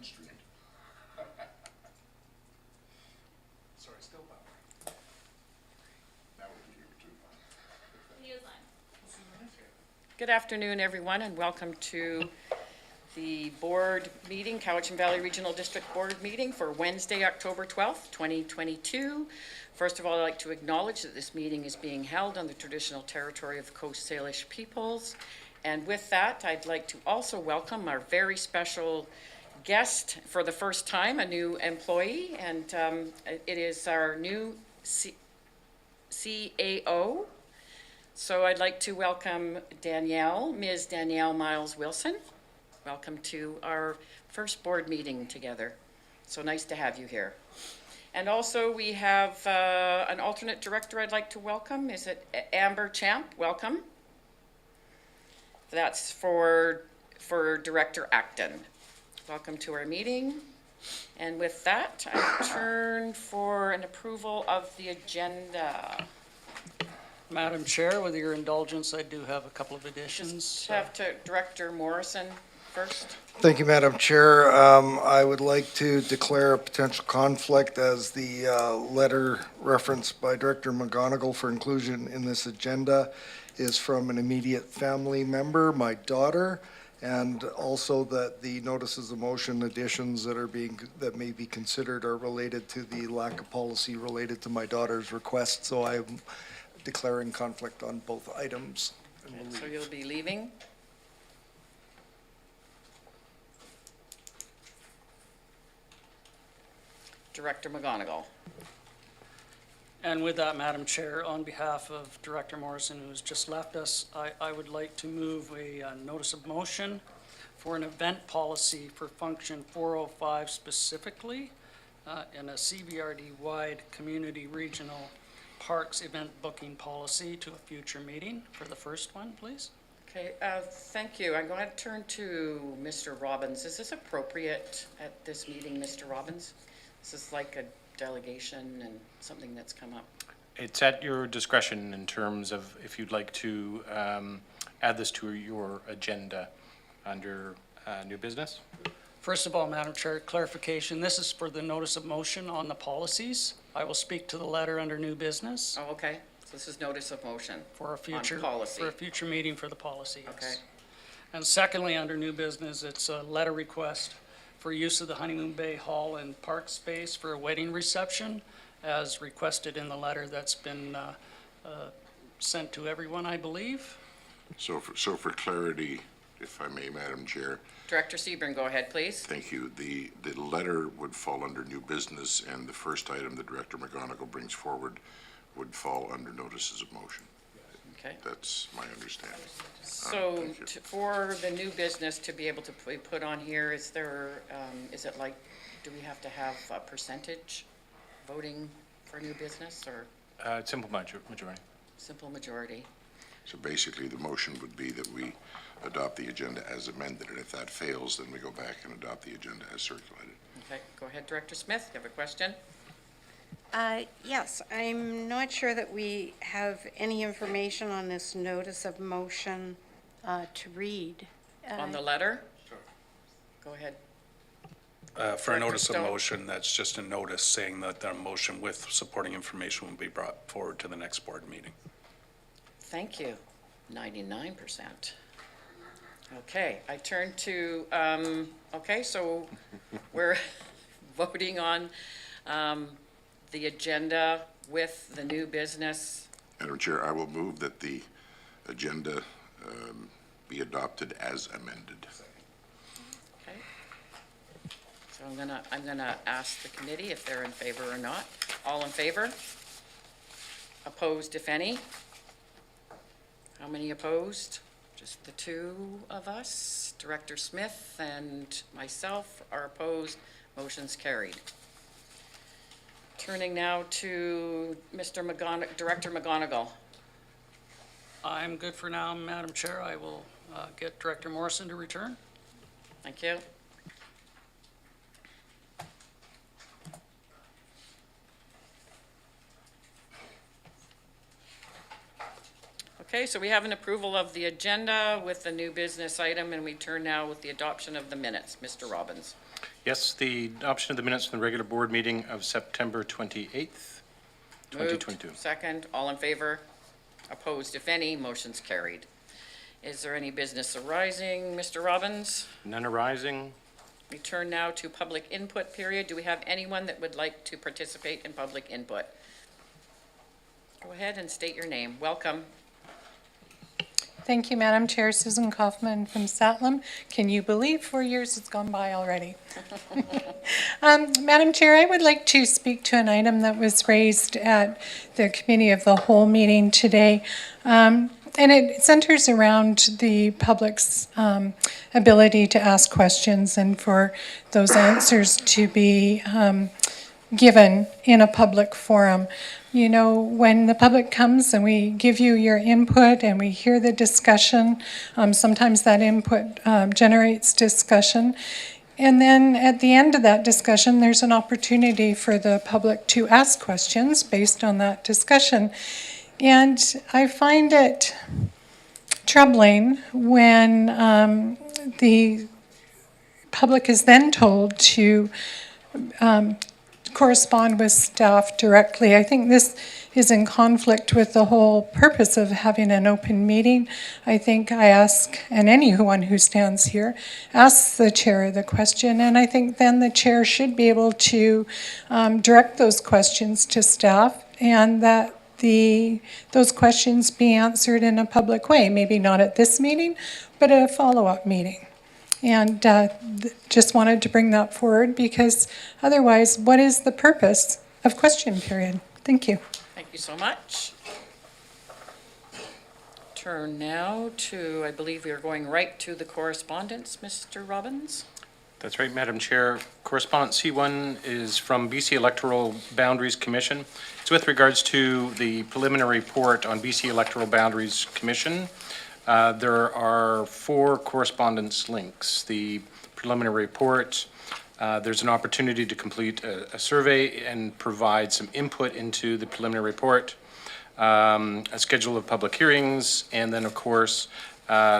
Street. Sorry, still power. Now we can hear too. Good afternoon, everyone, and welcome to the board meeting, Cowichan Valley Regional District Board meeting for Wednesday, October 12th, 2022. First of all, I'd like to acknowledge that this meeting is being held on the traditional territory of the Coast Salish peoples. And with that, I'd like to also welcome our very special guest for the first time, a new employee, and it is our new CAO. So I'd like to welcome Ms. Danielle Miles Wilson. Welcome to our first board meeting together. So nice to have you here. And also we have an alternate director I'd like to welcome. Is it Amber Champ? Welcome. That's for Director Acton. Welcome to our meeting. And with that, I turn for an approval of the agenda. Madam Chair, with your indulgence, I do have a couple of additions. Just have to Director Morrison first. Thank you, Madam Chair. I would like to declare a potential conflict as the letter referenced by Director McGonigal for inclusion in this agenda is from an immediate family member, my daughter, and also that the notices of motion additions that may be considered are related to the lack of policy related to my daughter's request. So I am declaring conflict on both items. So you'll be leaving? Director McGonigal. And with that, Madam Chair, on behalf of Director Morrison, who's just left us, I would like to move a notice of motion for an event policy for function 405 specifically in a CBRD-wide community regional parks event booking policy to a future meeting. For the first one, please. Okay, thank you. I'm going to turn to Mr. Robbins. Is this appropriate at this meeting, Mr. Robbins? This is like a delegation and something that's come up. It's at your discretion in terms of if you'd like to add this to your agenda under new business. First of all, Madam Chair, clarification. This is for the notice of motion on the policies. I will speak to the letter under new business Oh, okay. So this is notice of motion for a future on policy. for a future meeting for the policy. Yes. Okay. And secondly, under new business, it's a letter request for use of the Honeymoon Bay Hall and Park space for a wedding reception, as requested in the letter that's been sent to everyone, I believe. So for clarity, if I may, Madam Chair, Director Sebring, go ahead, please. thank you. The letter would fall under new business, and the first item that Director McGonigal brings forward would fall under notices of motion. Okay. That's my understanding. So thank you. for the new business to be able to be put on here, is there, is it like, do we have to have a percentage voting for new business or Simple majority. simple majority? So basically, the motion would be that we adopt the agenda as amended, and if that fails, then we go back and adopt the agenda as circulated. Okay, go ahead, Director Smith, you have a question? Yes, I'm not sure that we have any information on this notice of motion to read. On the letter? Sure. Go ahead. For a notice of Stone. motion, that's just a notice saying that the motion with supporting information will be brought forward to the next board meeting. Thank you, 99%. Okay, I turn to, okay, so we're voting on the agenda with the new business. Madam Chair, I will move that the agenda be adopted as amended. Okay. So I'm gonna ask the committee if they're in favor or not. All in favor? Opposed, if any? How many opposed? Just the two of us. Director Smith and myself are opposed. Motion's carried. Turning now to Director McGonigal. I'm good for now, Madam Chair. I will get Director Morrison to return. Thank you. Okay, so we have an approval of the agenda with the new business item, and we turn now with the adoption of the minutes. Mr. Robbins. Yes, the adoption of the minutes from the regular board meeting of September 28th, 2022. Moved. Second, all in favor? Opposed, if any, motion's carried. Is there any business arising, Mr. Robbins? None arising. We turn now to public input period. Do we have anyone that would like to participate in public input? Go ahead and state your name. Welcome. Thank you, Madam Chair. Susan Kaufman from Satlam. Can you believe 4 years has gone by already? Madam Chair, I would like to speak to an item that was raised at the Committee of the Whole meeting today. And it centers around the public's ability to ask questions and for those answers to be given in a public forum. You know, when the public comes and we give you your input and we hear the discussion, sometimes that input generates discussion. And then at the end of that discussion, there's an opportunity for the public to ask questions based on that discussion. And I find it troubling when the public is then told to correspond with staff directly. I think this is in conflict with the whole purpose of having an open meeting. I think I ask, and anyone who stands here, asks the chair the question, and I think then the chair should be able to direct those questions to staff, and that those questions be answered in a public way, maybe not at this meeting, but at a follow-up meeting. And just wanted to bring that forward because otherwise, what is the purpose of question period? Thank you. Thank you so much. Turn now to, I believe we are going right to the correspondence, Mr. Robbins. That's right, Madam Chair. Correspondence C1 is from BC Electoral Boundaries Commission. It's with regards to the preliminary report on BC Electoral Boundaries Commission. There are 4 correspondence links. The preliminary report, there's an opportunity to complete a survey and provide some input into the preliminary report, a schedule of public hearings, and then, of course,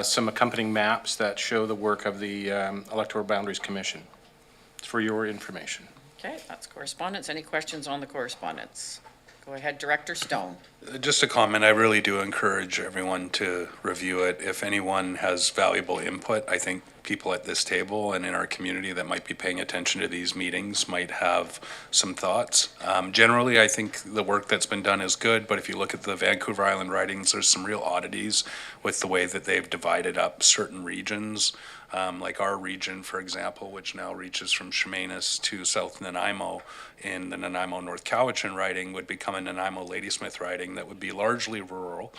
some accompanying maps that show the work of the Electoral Boundaries Commission. It's for your information. Okay, that's correspondence. Any questions on the correspondence? Go ahead, Director Stone. Just a comment, I really do encourage everyone to review it. If anyone has valuable input, I think people at this table and in our community that might be paying attention to these meetings might have some thoughts. Generally, I think the work that's been done is good, but if you look at the Vancouver Island writings, there's some real oddities with the way that they've divided up certain regions. Like our region, for example, which now reaches from Chemainus to South Nanaimo in the Nanaimo North Cowichan riding would become a Nanaimo Ladysmith riding that would be largely rural,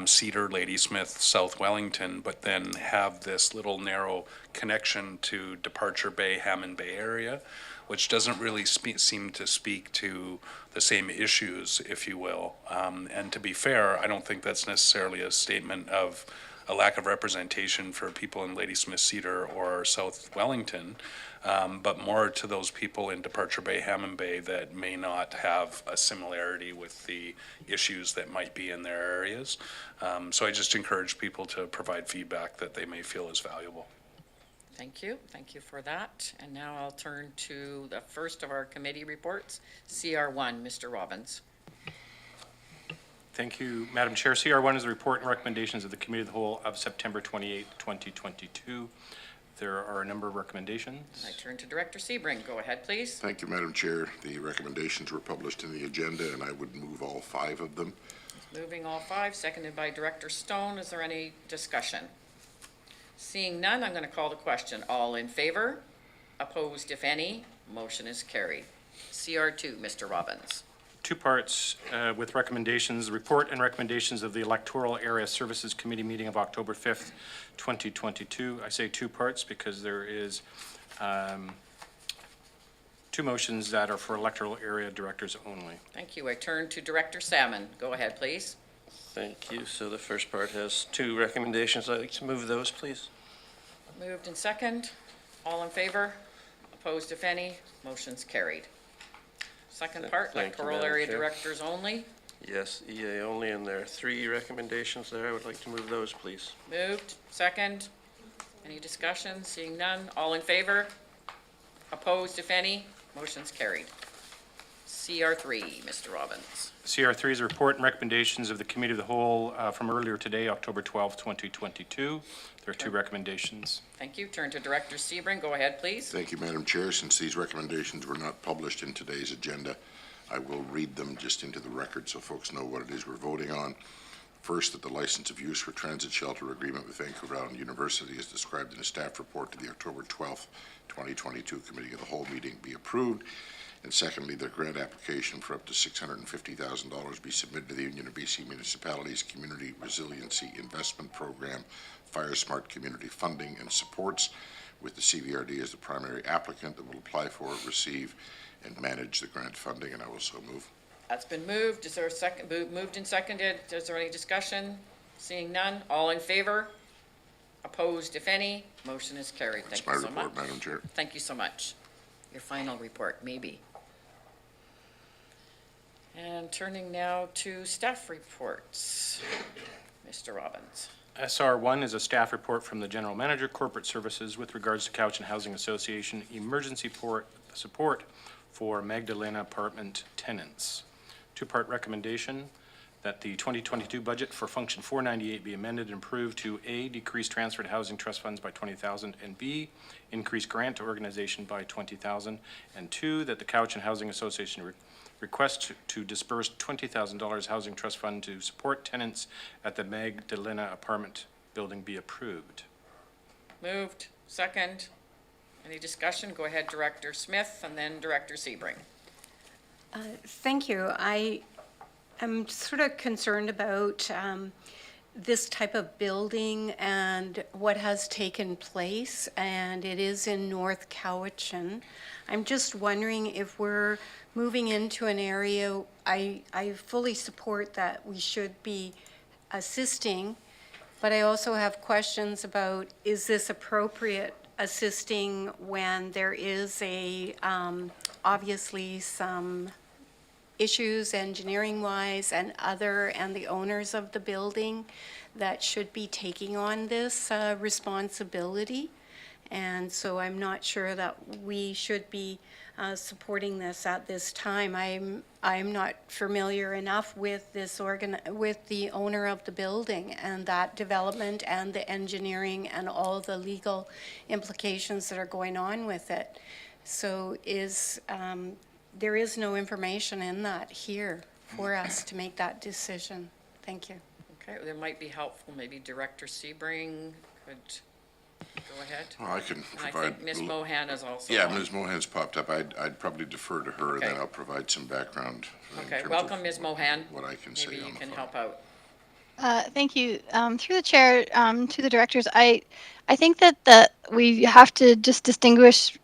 Cedar, Ladysmith, South Wellington, but then have this little narrow connection to Departure Bay, Hammond Bay area, which doesn't really seem to speak to the same issues, if you will. And to be fair, I don't think that's necessarily a statement of a lack of representation for people in Ladysmith, Cedar, or South Wellington, but more to those people in Departure Bay, Hammond Bay that may not have a similarity with the issues that might be in their areas. So I just encourage people to provide feedback that they may feel is valuable. Thank you. Thank you for that. And now I'll turn to the first of our committee reports, CR1, Mr. Robbins. Thank you, Madam Chair. CR1 is the report and recommendations of the Committee of the Whole of September 28, 2022. There are a number of recommendations. I turn to Director Sebring. Go ahead, please. Thank you, Madam Chair. The recommendations were published in the agenda, and I would move all 5 of them. Moving all 5, seconded by Director Stone. Is there any discussion? Seeing none, I'm going to call the question. All in favor? Opposed, if any? Motion is carried. CR2, Mr. Robbins. 2 parts with recommendations, report and recommendations of the Electoral Area Services Committee meeting of October 5th, 2022. I say 2 parts because there is 2 motions that are for electoral area directors only. Thank you. I turn to Director Salmon. Go ahead, please. Thank you. So the first part has 2 recommendations. I'd like to move those, please. Moved and second. All in favor? Opposed, if any? Motion's carried. Second part, Thank you, electoral Madam area Chair. directors only. Yes, EA only, and there are 3 recommendations there. I would like to move those, please. Moved, second. Any discussion? Seeing none. All in favor? Opposed, if any? Motion's carried. CR3, Mr. Robbins. CR3 is a report and recommendations of the Committee of the Whole from earlier today, October 12, 2022. There are two recommendations. Thank you. Turn to Director Sebring. Go ahead, please. Thank you, Madam Chair. Since these recommendations were not published in today's agenda, I will read them just into the record so folks know what it is we're voting on. First, that the license of use for transit shelter agreement with Vancouver Island University as described in a staff report to the October 12th, 2022 Committee of the Whole meeting be approved. And secondly, the grant application for up to $650,000 be submitted to the Union of BC Municipalities Community Resiliency Investment Program, Fire Smart Community Funding and Supports, with the CVRD as the primary applicant that will apply for, receive, and manage the grant funding, and I will so move. That's been moved. Is there a second? Moved and seconded. Is there any discussion? Seeing none. All in favor? Opposed, if any? Motion is carried. That's Thank my you so much. report, Madam Chair. Thank you so much. Your final report, maybe. And turning now to staff reports. Mr. Robbins. SR1 is a staff report from the General Manager, Corporate Services, with regards to Cowichan Housing Association emergency support for Magdalena apartment tenants. Two-part recommendation that the 2022 budget for Function 498 be amended and improved to A, decrease transfer to housing trust funds by $20,000, and B, increase grant to organization by $20,000, and two, that the Cowichan Housing Association request to disperse $20,000 housing trust fund to support tenants at the Magdalena apartment building be approved. Moved. Second. Any discussion? Go ahead, Director Smith, and then Director Sebring. Thank you. I am sort of concerned about this type of building and what has taken place, and it is in North Cowichan. I'm just wondering if we're moving into an area, I fully support that we should be assisting, but I also have questions about, is this appropriate assisting when there is obviously some issues engineering-wise and the owners of the building that should be taking on this responsibility. And so I'm not sure that we should be supporting this at this time. I'm not familiar enough with with the owner of the building and that development and the engineering and all the legal implications that are going on with it. So there is no information in that here for us to make that decision. Thank you. Okay, that might be helpful. Maybe Director Sebring could go ahead. Well, I can And I provide. think Ms. Mohan is also Yeah, on. Ms. Mohan's popped up. I'd probably defer to her, and then Okay. I'll provide some background. in Okay, terms of welcome, Ms. Mohan. What I can say Maybe you on the can phone. help out. Thank you. Through the chair, to the directors, I think that we have to just distinguish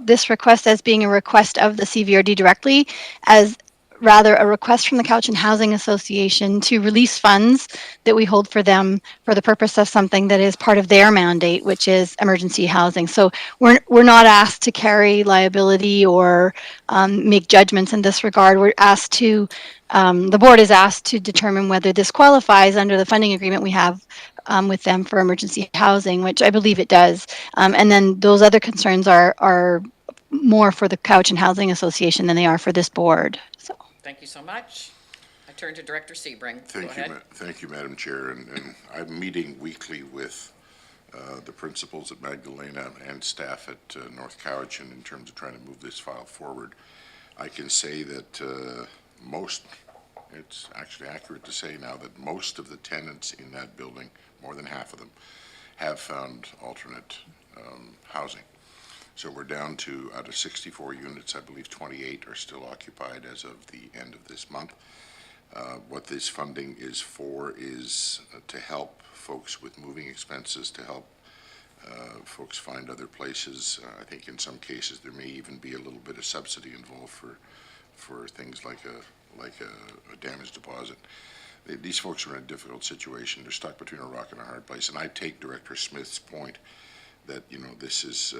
this request as being a request of the CVRD directly, as rather a request from the Cowichan Housing Association to release funds that we hold for them for the purpose of something that is part of their mandate, which is emergency housing. So we're not asked to carry liability or make judgments in this regard. We're asked to, the board is asked to determine whether this qualifies under the funding agreement we have with them for emergency housing, which I believe it does. And then those other concerns are more for the Cowichan Housing Association than they are for this board. So. Thank you so much. I turn to Director Sebring. Go ahead. Thank you, Madam Chair. And I'm meeting weekly with the principals at Magdalena and staff at North Cowichan in terms of trying to move this file forward. I can say that it's actually accurate to say now that most of the tenants in that building, more than half of them, have found alternate housing. So we're down to, out of 64 units, I believe 28 are still occupied as of the end of this month. What this funding is for is to help folks with moving expenses, to help folks find other places. I think in some cases there may even be a little bit of subsidy involved for things like a damage deposit. These folks are in a difficult situation. They're stuck between a rock and a hard place. And I take Director Smith's point that, this is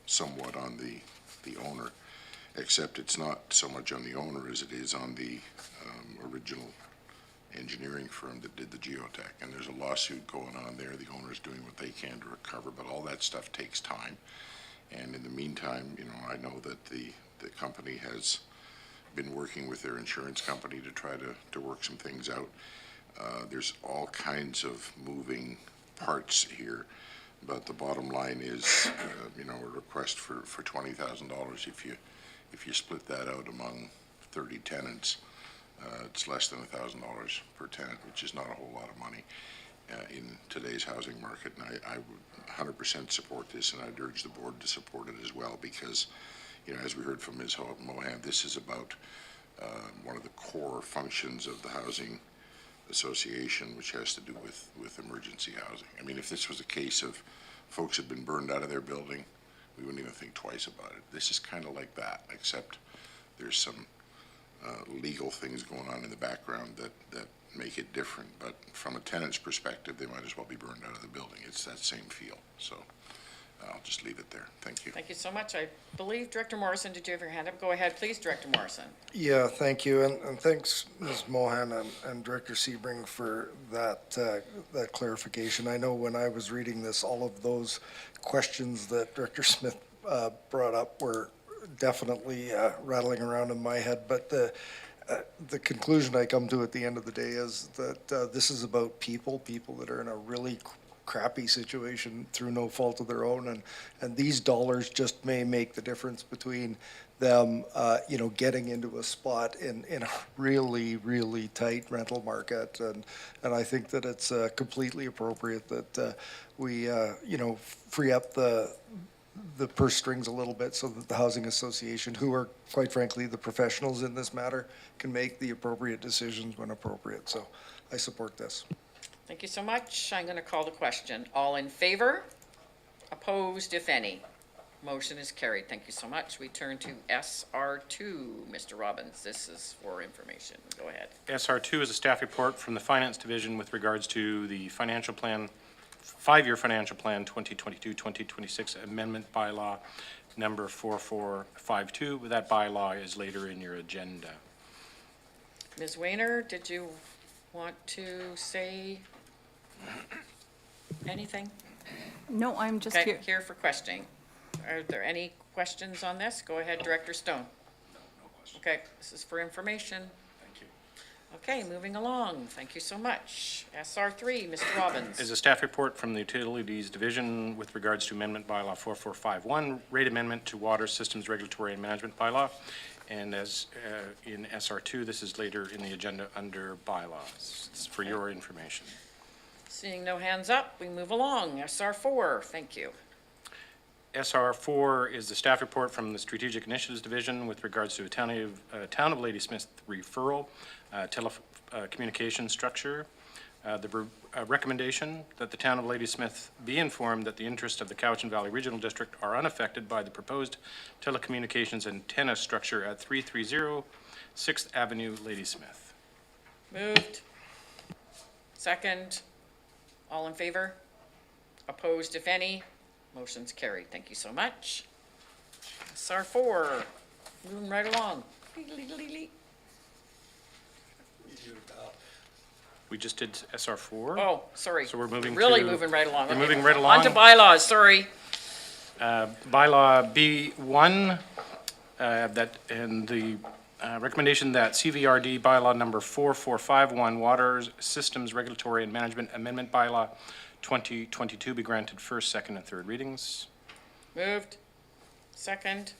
somewhat on the owner, except it's not so much on the owner as it is on the original engineering firm that did the geotech. And there's a lawsuit going on there. The owner's doing what they can to recover, but all that stuff takes time. And in the meantime, you know, I know that the company has been working with their insurance company to try to work some things out. There's all kinds of moving parts here, but the bottom line is, you know, a request for $20,000. If you split that out among 30 tenants, it's less than $1,000 per tenant, which is not a whole lot of money in today's housing market. And I would 100% support this, and I'd urge the board to support it as well, because, you know, as we heard from Ms. Mohan, this is about one of the core functions of the housing association, which has to do with emergency housing. I mean, if this was a case of folks had been burned out of their building, we wouldn't even think twice about it. This is kind of like that, except there's some legal things going on in the background that make it different. But from a tenant's perspective, they might as well be burned out of the building. It's that same feel. So I'll just leave it there. Thank you. Thank you so much. I believe Director Morrison, did you have your hand up? Go ahead, please, Director Morrison. Yeah, thank you, and thanks, Ms. Mohan and Director Sebring for that clarification. I know when I was reading this, all of those questions that Director Smith brought up were definitely rattling around in my head, but the conclusion I come to at the end of the day is that this is about people that are in a really crappy situation through no fault of their own, and these dollars just may make the difference between them, you know, getting into a spot in a really tight rental market, and I think that it's completely appropriate that we, you know, free up the purse strings a little bit so that the housing association, who are quite frankly the professionals in this matter, can make the appropriate decisions when appropriate. So I support this. Thank you so much. I'm going to call the question. All in favor? Opposed, if any? Motion is carried. Thank you so much. We turn to SR2. Mr. Robbins, this is for information. Go ahead. SR2 is a staff report from the Finance Division with regards to the financial plan, 5-year financial plan 2022-2026 amendment bylaw number 4452. That bylaw is later in your agenda. Ms. Weiner, did you want to say anything? No, I'm just Okay, here. here for questioning. Are there any questions on this? Go ahead, Director Stone. No question. Okay, this is for information. Thank you. Okay, moving along. Thank you so much. SR3, Mr. Robbins. Is a staff report from the Utilities Division with regards to amendment bylaw 4451, rate amendment to water systems regulatory and management bylaw. And as in SR2, this is later in the agenda under bylaws. It's for your information. Seeing no hands up, we move along. SR4, thank you. SR4 is the staff report from the Strategic Initiatives Division with regards to a Town of Ladysmith referral, telecommunication structure. The recommendation that the Town of Ladysmith be informed that the interests of the Cowichan Valley Regional District are unaffected by the proposed telecommunications antenna structure at 330 6th Avenue, Ladysmith. Moved. Second. All in favor? Opposed, if any? Motion's carried. Thank you so much. SR4, moving right along. We just did SR4. Oh, sorry. So we're moving Really to- moving right along. we're Okay. moving right On to along. bylaws, sorry. Bylaw B1, and the recommendation that CVRD bylaw number 4451, Water Systems Regulatory and Management Amendment Bylaw 2022 be granted first, second, and third readings. Moved. Second.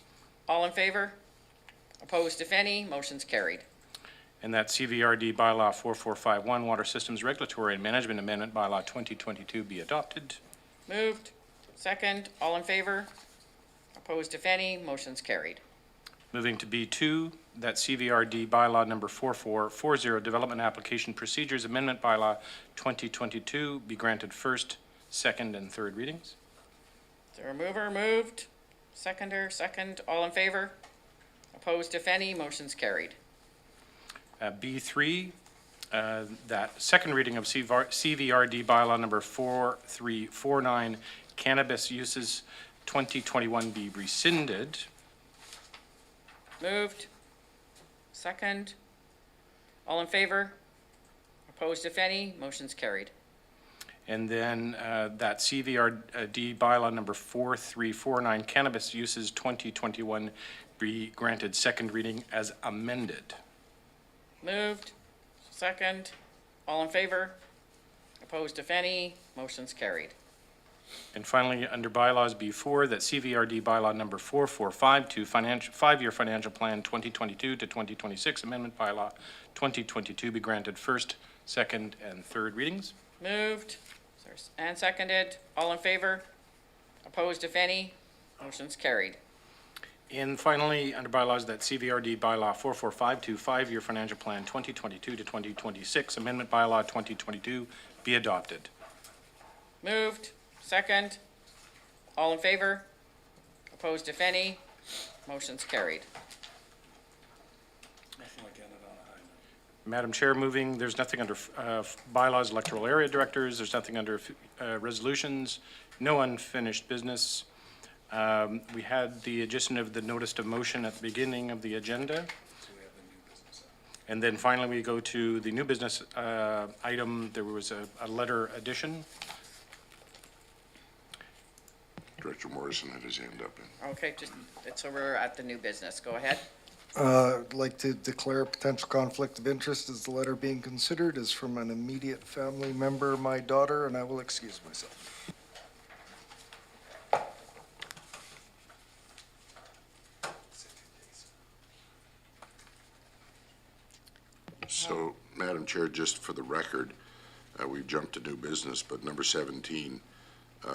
All in favor? Opposed, if any? Motion's carried. And that CVRD bylaw 4451, Water Systems Regulatory and Management Amendment Bylaw 2022 be adopted. Moved. Second. All in favor? Opposed, if any? Motion's carried. Moving to B2, that CVRD bylaw number 4440, Development Application Procedures Amendment Bylaw 2022 be granted first, second, and third readings. Is there a mover? Moved. Seconder, second. All in favor? Opposed, if any? Motion's carried. B3, that second reading of CVRD bylaw number 4349, Cannabis Uses 2021 be rescinded. Moved. Second. All in favor? Opposed, if any? Motion's carried. And then that CVRD bylaw number 4349, cannabis uses 2021, be granted second reading as amended. Moved. Second. All in favor? Opposed, if any? Motion's carried. And finally, under bylaws B4, that CVRD bylaw number 4452, five-year financial plan 2022 to 2026, amendment bylaw 2022 be granted first, second, and third readings. Moved and seconded. All in favor? Opposed, if any? Motion's carried. And finally, under bylaws, that CVRD bylaw 4452, five-year financial plan 2022 to 2026, amendment bylaw 2022 be adopted. Moved. Second. All in favor? Opposed, if any? Motion's carried. Madam Chair, moving, there's nothing under bylaws, electoral area directors, there's nothing under resolutions, no unfinished business. We had the addition of the notice of motion at the beginning of the agenda. And then finally, we go to the new business item. There was a letter addition. Director Morrison had his hand up. Okay, so we're at the new business. Go ahead. I'd like to declare a potential conflict of interest as the letter being considered is from an immediate family member, my daughter, and I will excuse myself. So, Madam Chair, just for the record, we've jumped to new business, but number 17,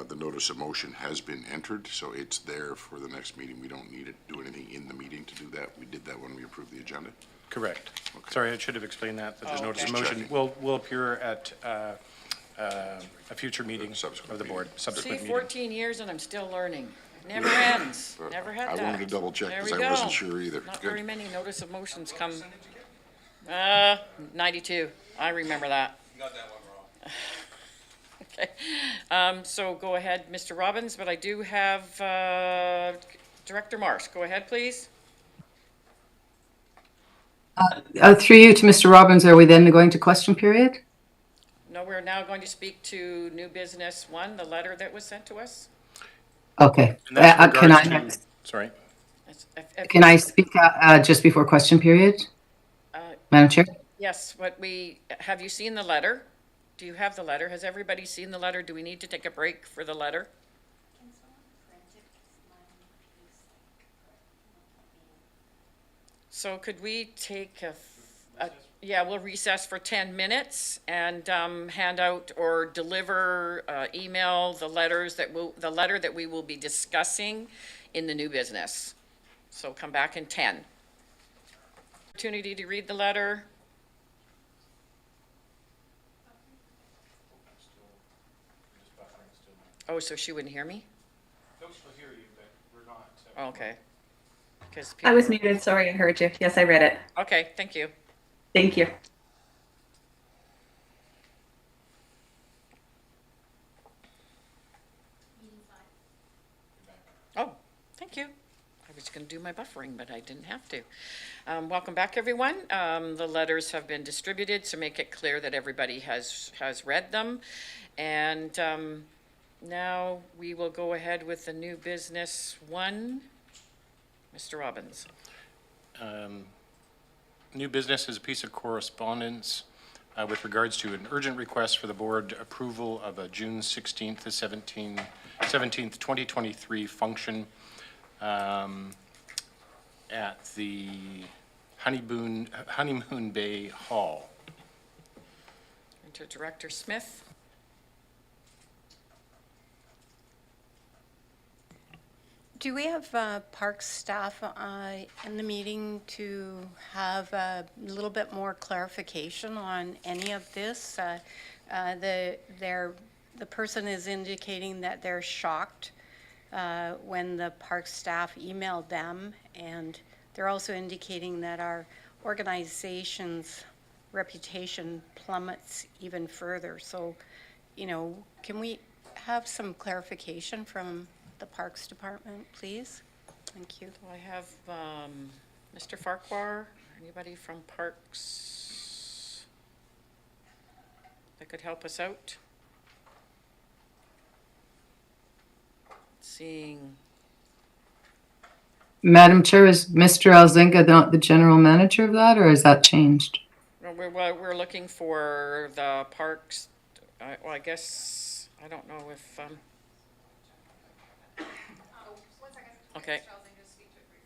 the notice of motion has been entered, so it's there for the next meeting. We don't need to do anything in the meeting to do that. We did that when we approved the agenda. Correct. Okay. Sorry, I should have explained that the notice of okay. motion Just will appear at a future meeting Subsequent of the board, meeting. See, subsequent meeting. 14 years and I'm still learning. Never ends. Never had that. I wanted to double check There because we I wasn't go. sure either. Not Good. very many notice of motions come. 92. I remember that. You got that one wrong. Okay. So go ahead, Mr. Robbins, but I do have Director Marsh. Go ahead, please. Through you to Mr. Robbins, are we then going to question period? No, we're now going to speak to new business 1, the letter that was sent to us. Okay. And that's Can regards to- Sorry. can I speak just before question period, Madam Chair? Yes, have you seen the letter? Do you have the letter? Has everybody seen the letter? Do we need to take a break for the letter? So could we take yeah, we'll recess for 10 minutes and hand out or deliver, email the letter that we will be discussing in the new business. So come back in 10. Opportunity to read the letter. Oh, so she wouldn't hear me? No, she'll hear you, but we're not. Okay. 'Cause I was muted. Sorry, I heard you. Yes, I read it. Okay, thank you. Thank you. Oh, thank you. I was going to do my buffering, but I didn't have to. Welcome back, everyone. The letters have been distributed, so make it clear that everybody has read them. And now we will go ahead with the new business 1. Mr. Robbins. New business is a piece of correspondence with regards to an urgent request for the board approval of a June 16th to 17th, 2023 function at the Honeymoon Bay Hall. To Director Smith. Do we have park staff in the meeting to have a little bit more clarification on any of this? The person is indicating that they're shocked when the park staff emailed them, and they're also indicating that our organization's reputation plummets even further. So, can we have some clarification from the Parks Department, please? Thank you. Do I have Mr. Farquhar? Anybody from Parks that could help us out? Seeing, Madam Chair, is Mr. Alzinga not the general manager of that, or has that changed? we're looking for the parks, well, I guess, I don't know if, okay.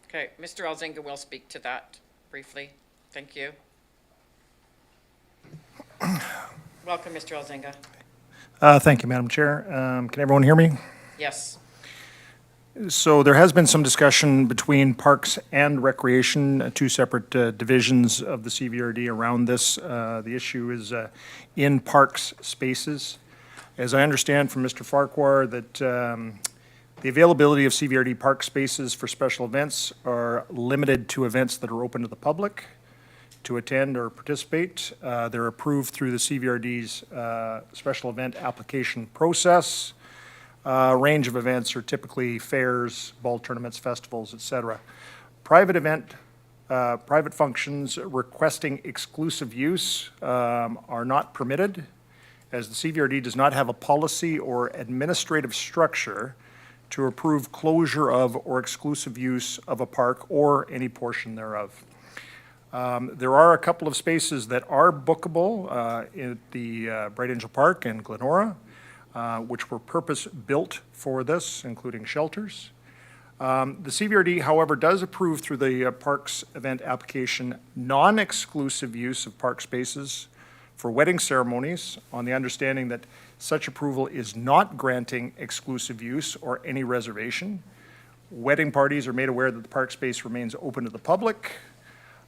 Okay, Mr. Alzinga will speak to that briefly. Thank you. Welcome, Mr. Alzinga. Thank you, Madam Chair. Can everyone hear me? Yes. So there has been some discussion between Parks and Recreation, two separate divisions of the CVRD around this. The issue is in parks spaces. As I understand from Mr. Farquhar, that the availability of CVRD park spaces for special events are limited to events that are open to the public to attend or participate. They're approved through the CVRD's special event application process. Range of events are typically fairs, ball tournaments, festivals, et cetera. Private functions requesting exclusive use are not permitted, as the CVRD does not have a policy or administrative structure to approve closure of or exclusive use of a park or any portion thereof. There are a couple of spaces that are bookable at the Bright Angel Park in Glenora, which were purpose-built for this, including shelters. The CVRD, however, does approve through the parks event application non-exclusive use of park spaces for wedding ceremonies on the understanding that such approval is not granting exclusive use or any reservation. Wedding parties are made aware that the park space remains open to the public.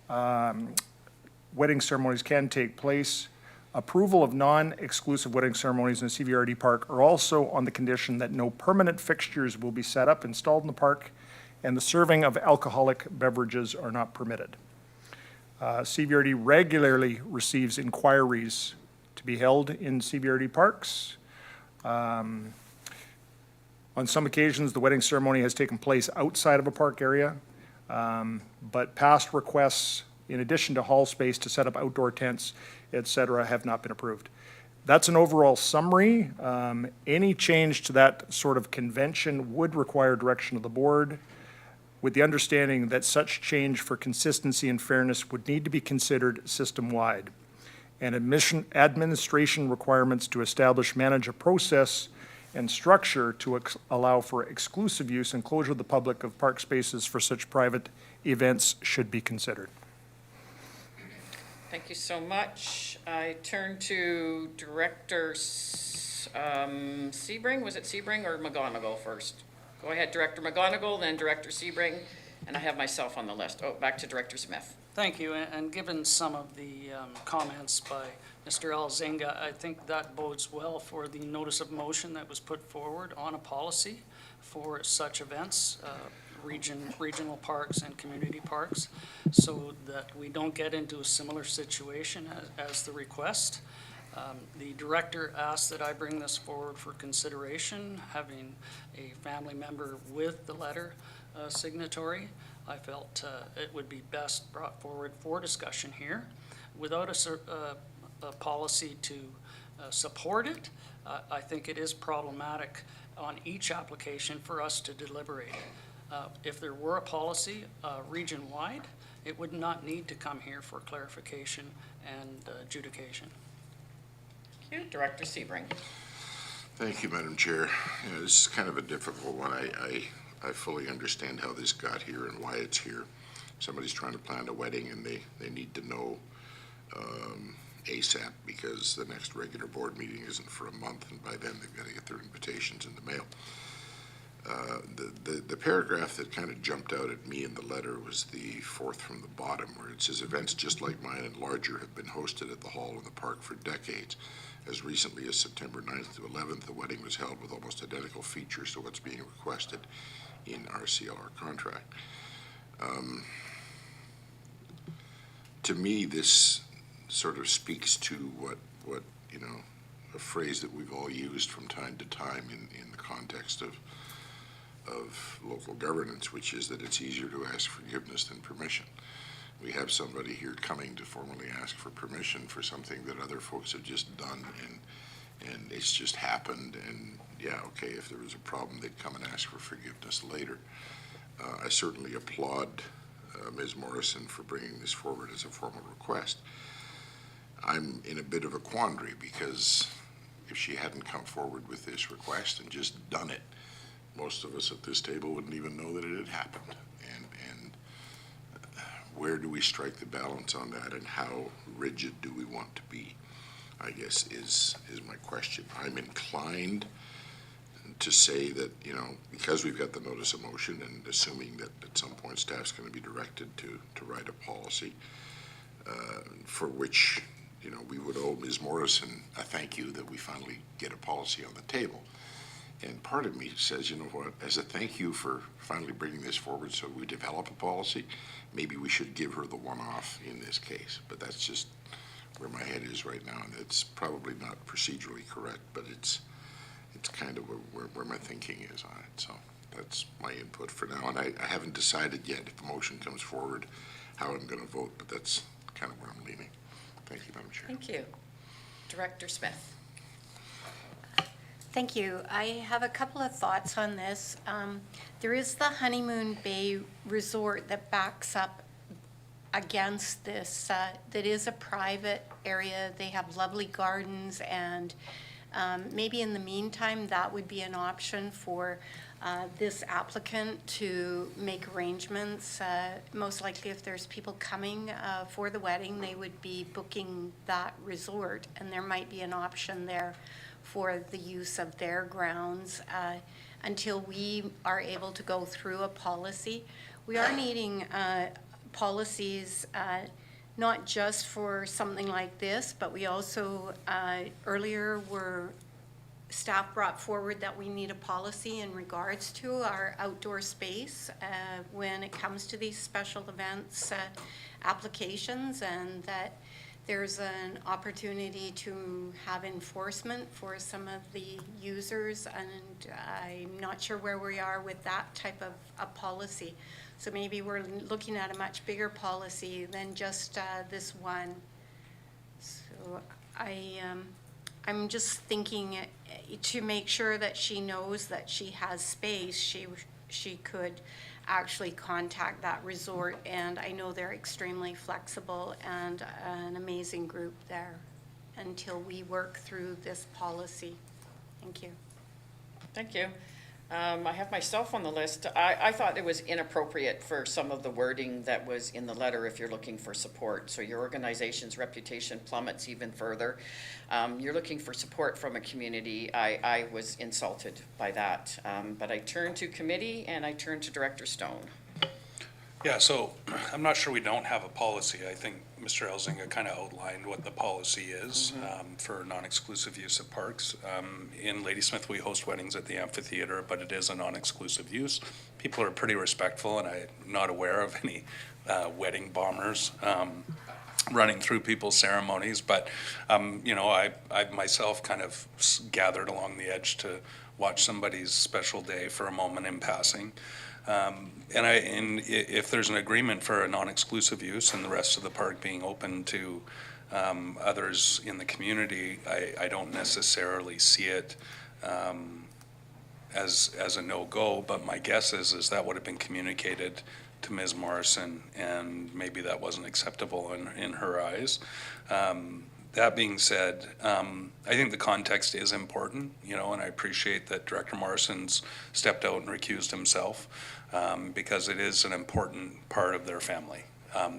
Wedding ceremonies can take place. Approval of non-exclusive wedding ceremonies in the CVRD park are also on the condition that no permanent fixtures will be set up, installed in the park, and the serving of alcoholic beverages are not permitted. CVRD regularly receives inquiries to be held in CVRD parks. On some occasions, the wedding ceremony has taken place outside of a park area, but past requests, in addition to hall space to set up outdoor tents, et cetera, have not been approved. That's an overall summary. Any change to that sort of convention would require direction of the board, with the understanding that such change for consistency and fairness would need to be considered system-wide. And administration requirements to establish, manage a process and structure to allow for exclusive use and closure of the public of park spaces for such private events should be considered. Thank you so much. I turn to Director Sebring. Was it Sebring or McGonigal first? Go ahead, Director McGonigal, then Director Sebring, and I have myself on the list. Oh, back to Director Smith. Thank you, and given some of the comments by Mr. Alzinga, I think that bodes well for the notice of motion that was put forward on a policy for such events, regional parks and community parks, so that we don't get into a similar situation as the request. The director asked that I bring this forward for consideration, having a family member with the letter signatory. I felt it would be best brought forward for discussion here. Without a policy to support it, I think it is problematic on each application for us to deliberate. If there were a policy region-wide, it would not need to come here for clarification and adjudication. Thank you. Director Sebring. Thank you, Madam Chair. Yeah, this is kind of a difficult one. I fully understand how this got here and why it's here. Somebody's trying to plan a wedding and they need to know ASAP, because the next regular board meeting isn't for a month, and by then they've got to get their invitations in the mail. The paragraph that kind of jumped out at me in the letter was the fourth from the bottom, where it says, events just like mine and larger have been hosted at the hall in the park for decades. As recently as September 9th to 11th, the wedding was held with almost identical features to what's being requested in our CLR contract. To me, this sort of speaks to what you know, a phrase that we've all used from time to time in the context of local governance, which is that it's easier to ask forgiveness than permission. We have somebody here coming to formally ask for permission for something that other folks have just done, and it's just happened, and yeah, okay, if there was a problem, they'd come and ask for forgiveness later. I certainly applaud Ms. Morrison for bringing this forward as a formal request. I'm in a bit of a quandary because if she hadn't come forward with this request and just done it, most of us at this table wouldn't even know that it had happened. And where do we strike the balance on that, and how rigid do we want to be, I guess, is my question. I'm inclined to say that, you know, because we've got the notice of motion and assuming that at some point staff's going to be directed to write a policy for which, you know, we would owe Ms. Morrison a thank you that we finally get a policy on the table. And part of me says, you know what, as a thank you for finally bringing this forward so we develop a policy, maybe we should give her the one-off in this case. But that's just where my head is right now, and it's probably not procedurally correct, but it's kind of where my thinking is on it. So that's my input for now, and I haven't decided yet if the motion comes forward how I'm going to vote, but that's kind of where I'm leaning. Thank you, Madam Chair. Thank you. Director Smith. Thank you. I have a couple of thoughts on this. There is the Honeymoon Bay Resort that backs up against this, that is a private area. They have lovely gardens, and maybe in the meantime, that would be an option for this applicant to make arrangements. Most likely, if there's people coming for the wedding, they would be booking that resort, and there might be an option there for the use of their grounds until we are able to go through a policy. We are needing policies not just for something like this, but we also, earlier staff brought forward that we need a policy in regards to our outdoor space when it comes to these special events applications, and that there's an opportunity to have enforcement for some of the users, and I'm not sure where we are with that type of a policy. So maybe we're looking at a much bigger policy than just this one. So I'm just thinking to make sure that she knows that she has space, she could actually contact that resort, and I know they're extremely flexible and an amazing group there until we work through this policy. Thank you. Thank you. I have myself on the list. I thought it was inappropriate for some of the wording that was in the letter if you're looking for support. So your organization's reputation plummets even further. You're looking for support from a community. I was insulted by that. But I turn to committee and I turn to Director Stone. Yeah, so I'm not sure we don't have a policy. I think Mr. Elzinga kind of outlined what the policy is for non-exclusive use of parks. In Ladysmith, we host weddings at the amphitheater, but it is a non-exclusive use. People are pretty respectful, and I'm not aware of any wedding bombers running through people's ceremonies. But, you know, I myself kind of gathered along the edge to watch somebody's special day for a moment in passing. And if there's an agreement for a non-exclusive use and the rest of the park being open to others in the community, I don't necessarily see it as a no-go, but my guess is that would have been communicated to Ms. Morrison, and maybe that wasn't acceptable in her eyes. That being said, I think the context is important, you know, and I appreciate that Director Morrison's stepped out and recused himself because it is an important part of their family.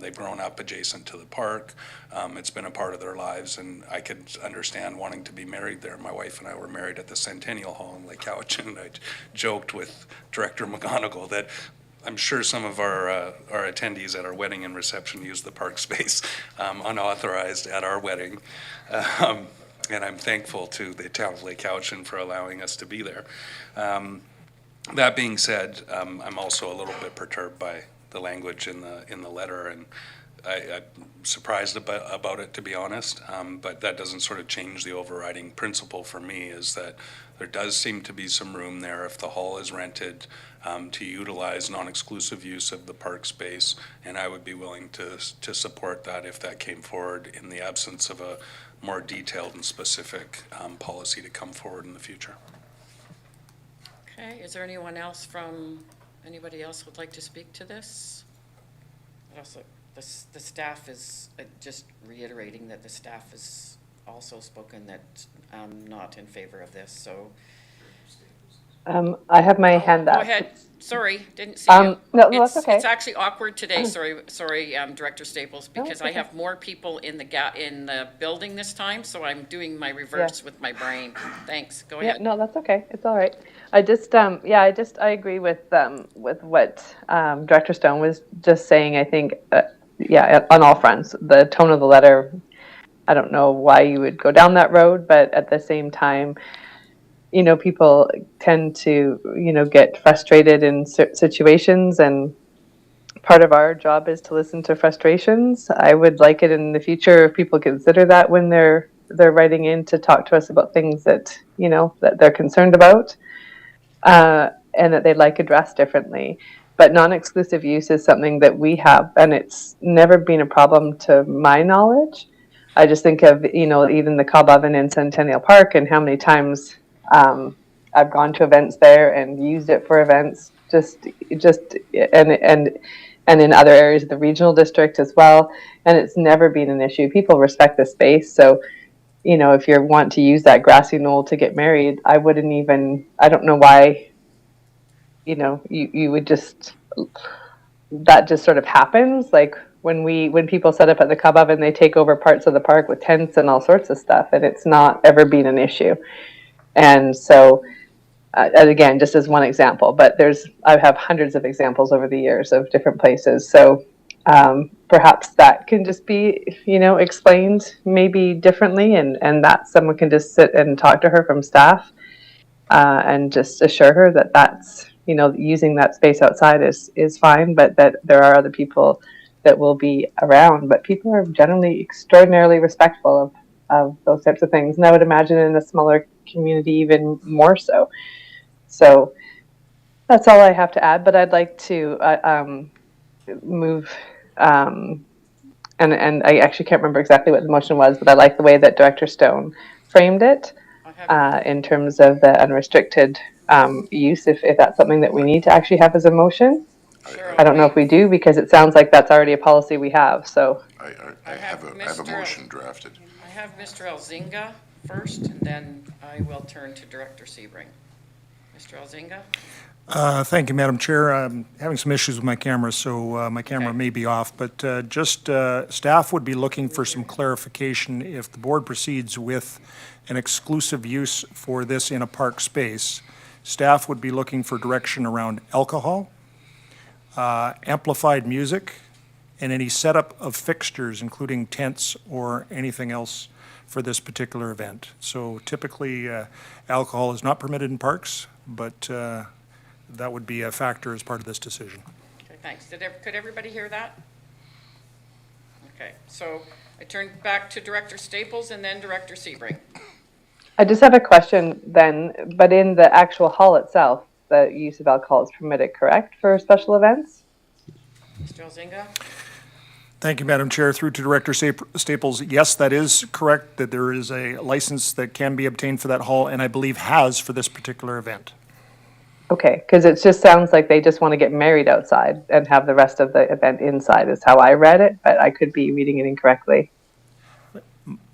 They've grown up adjacent to the park. It's been a part of their lives, and I could understand wanting to be married there. My wife and I were married at the Centennial Hall in Lake Cowichan, and I joked with Director McGonigal that I'm sure some of our attendees at our wedding and reception used the park space unauthorized at our wedding. And I'm thankful to the town of Lake Cowichan for allowing us to be there. That being said, I'm also a little bit perturbed by the language in the letter, and I'm surprised about it, to be honest. But that doesn't sort of change the overriding principle for me, is that there does seem to be some room there if the hall is rented to utilize non-exclusive use of the park space, and I would be willing to support that if that came forward in the absence of a more detailed and specific policy to come forward in the future. Okay, is there anyone else anybody else would like to speak to this? Also, the staff is, just reiterating that the staff has also spoken that not in favor of this, so. I have my hand up. Go ahead. Sorry, didn't see you. No, that's okay. It's actually awkward today, sorry, Director Staples, because I have more people in the building this time, so I'm doing my reverse with my brain. Thanks, go ahead. Yeah, no, that's okay. It's all right. I agree with what Director Stone was just saying. I think, on all fronts, the tone of the letter, I don't know why you would go down that road, but at the same time, people tend to, get frustrated in situations, and part of our job is to listen to frustrations. I would like it in the future if people consider that when they're writing in to talk to us about things that, that they're concerned about, and that they'd like addressed differently. But non-exclusive use is something that we have, and it's never been a problem to my knowledge. I just think of, even the Cobb Oven in Centennial Park and how many times I've gone to events there and used it for events, and in other areas of the regional district as well. And it's never been an issue. People respect the space. So, if you want to use that grassy knoll to get married, I don't know why, you would that just sort of happens. Like when people set up at the Cobb Oven, they take over parts of the park with tents and all sorts of stuff, and it's not ever been an issue. And so, and again, just as one example, but I have hundreds of examples over the years of different places. So perhaps that can just be, explained maybe differently, and that someone can just sit and talk to her from staff and just assure her that that's, using that space outside is fine, but that there are other people that will be around. But people are generally extraordinarily respectful of those types of things. And I would imagine in a smaller community even more so. So that's all I have to add, but I'd like to move, and I actually can't remember exactly what the motion was, but I like the way that Director Stone framed it in terms of the unrestricted use, if that's something that we need to actually have as a motion. Sure. I don't know if we do, because it sounds like that's already a policy we have, so. I have a motion drafted. I have Mr. Elzinga first, and then I will turn to Director Sebring. Mr. Elzinga? Thank you, Madam Chair. I'm having some issues with my camera, so my camera may be off, but staff would be looking for some clarification if the board proceeds with an exclusive use for this in a park space. Staff would be looking for direction around alcohol, amplified music, and any setup of fixtures, including tents or anything else for this particular event. So typically, alcohol is not permitted in parks, but that would be a factor as part of this decision. Okay, thanks. Could everybody hear that? Okay, so I turn back to Director Staples and then Director Sebring. I just have a question then, but in the actual hall itself, the use of alcohol is permitted, correct, for special events? Mr. Elzinga? Thank you, Madam Chair. Through to Director Staples. Yes, that is correct, that there is a license that can be obtained for that hall, and I believe has for this particular event. Okay, because it just sounds like they just want to get married outside and have the rest of the event inside is how I read it, but I could be reading it incorrectly.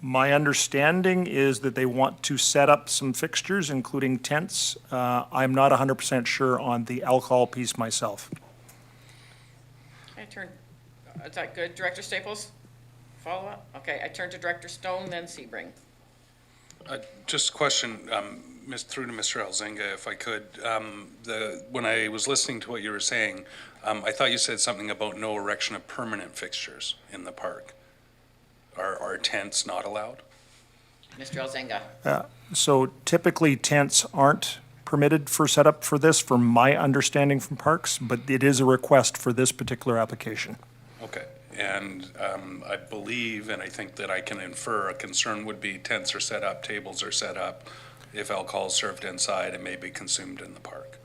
My understanding is that they want to set up some fixtures, including tents. I'm not 100% sure on the alcohol piece myself. Is that good, Director Staples? Follow up? Okay, I turn to Director Stone, then Sebring. Just a question, through to Mr. Elzinga, if I could. When I was listening to what you were saying, I thought you said something about no erection of permanent fixtures in the park. Are tents not allowed? Mr. Elzinga? So typically tents aren't permitted for setup for this, from my understanding from parks, but it is a request for this particular application. Okay, and I believe, and I think that I can infer, a concern would be tents are set up, tables are set up. If alcohol is served inside, it may be consumed in the park.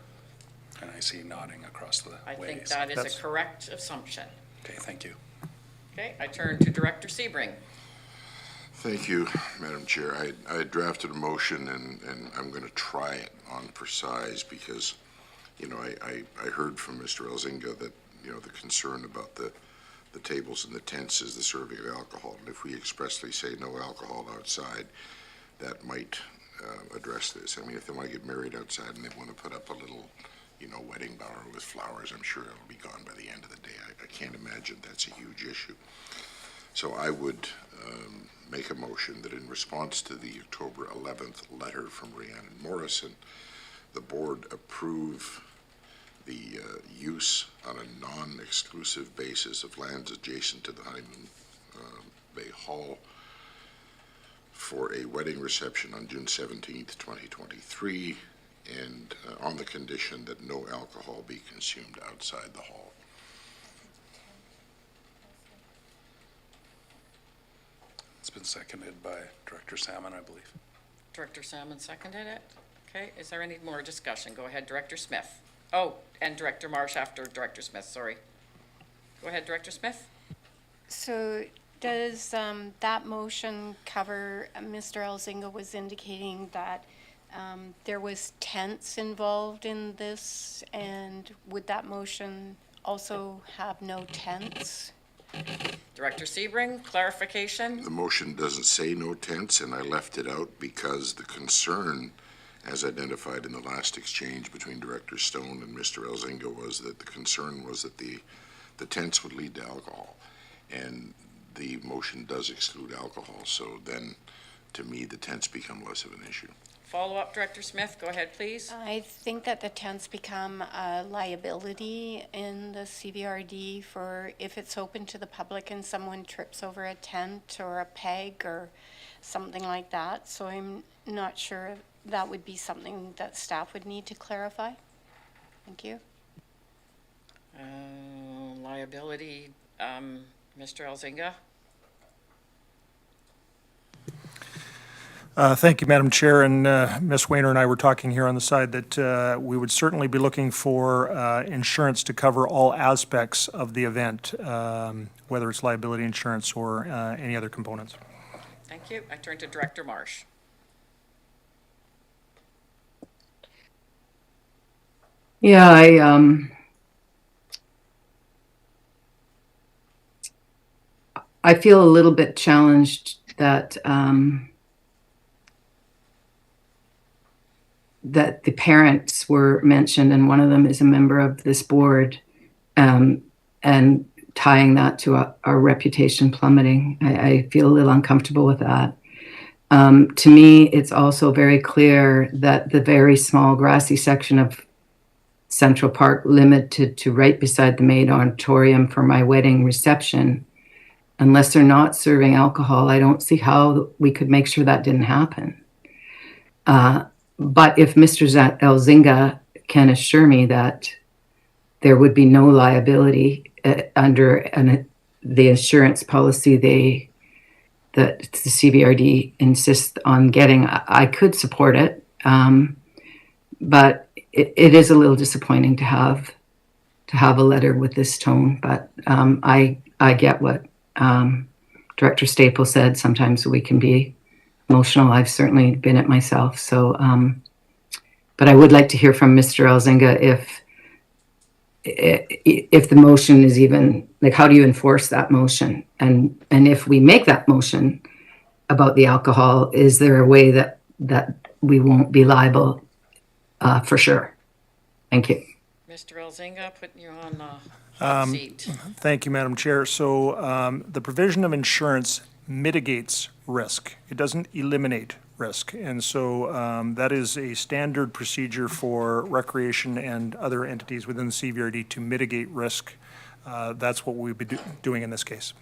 And I see nodding across the ways. I think that is a correct assumption. Okay, thank you. Okay, I turn to Director Sebring. Thank you, Madam Chair. I had drafted a motion, and I'm going to try it on for size because, you know, I heard from Mr. Elzinga that, you know, the concern about the tables and the tents is the serving of alcohol. And if we expressly say no alcohol outside, that might address this. I mean, if they want to get married outside and they want to put up a little, you know, wedding bower with flowers, I'm sure it'll be gone by the end of the day. I can't imagine that's a huge issue. So I would make a motion that in response to the October 11th letter from Rhiannon Morrison, the board approve the use on a non-exclusive basis of lands adjacent to the Honeymoon Bay Hall for a wedding reception on June 17th, 2023, and on the condition that no alcohol be consumed outside the hall. It's been seconded by Director Salmon, I believe. Director Salmon seconded it. Okay, is there any more discussion? Go ahead, Director Smith. Oh, and Director Marsh after Director Smith, sorry. Go ahead, Director Smith. So does that motion cover, Mr. Elzinga was indicating that there was tents involved in this, and would that motion also have no tents? Director Sebring, clarification? The motion doesn't say no tents, and I left it out because the concern, as identified in the last exchange between Director Stone and Mr. Elzinga, was that the concern was that the tents would lead to alcohol. And the motion does exclude alcohol, so then, to me, the tents become less of an issue. Follow-up, Director Smith, go ahead, please. I think that the tents become a liability in the CVRD for if it's open to the public and someone trips over a tent or a peg or something like that. So I'm not sure if that would be something that staff would need to clarify. Thank you. Liability, Mr. Elzinga? Thank you, Madam Chair, and Ms. Weiner and I were talking here on the side that we would certainly be looking for insurance to cover all aspects of the event, whether it's liability insurance or any other components. Thank you. I turn to Director Marsh. Yeah, I feel a little bit challenged that that the parents were mentioned, and one of them is a member of this board, and tying that to our reputation plummeting. I feel a little uncomfortable with that. To me, it's also very clear that the very small grassy section of Central Park limited to right beside the main auditorium for my wedding reception, unless they're not serving alcohol, I don't see how we could make sure that didn't happen. But if Mr. Elzinga can assure me that there would be no liability under the insurance policy that the CVRD insists on getting, I could support it. But it is a little disappointing to have a letter with this tone. But I get what Director Staples said. Sometimes we can be emotional. I've certainly been it myself. So, but I would like to hear from Mr. Elzinga if the motion is even, like, how do you enforce that motion? And if we make that motion about the alcohol, is there a way that we won't be liable for sure? Thank you. Mr. Elzinga, putting you on the hot seat. Thank you, Madam Chair. So the provision of insurance mitigates risk. It doesn't eliminate risk. And so that is a standard procedure for recreation and other entities within the CVRD to mitigate risk. That's what we'll be doing in this case.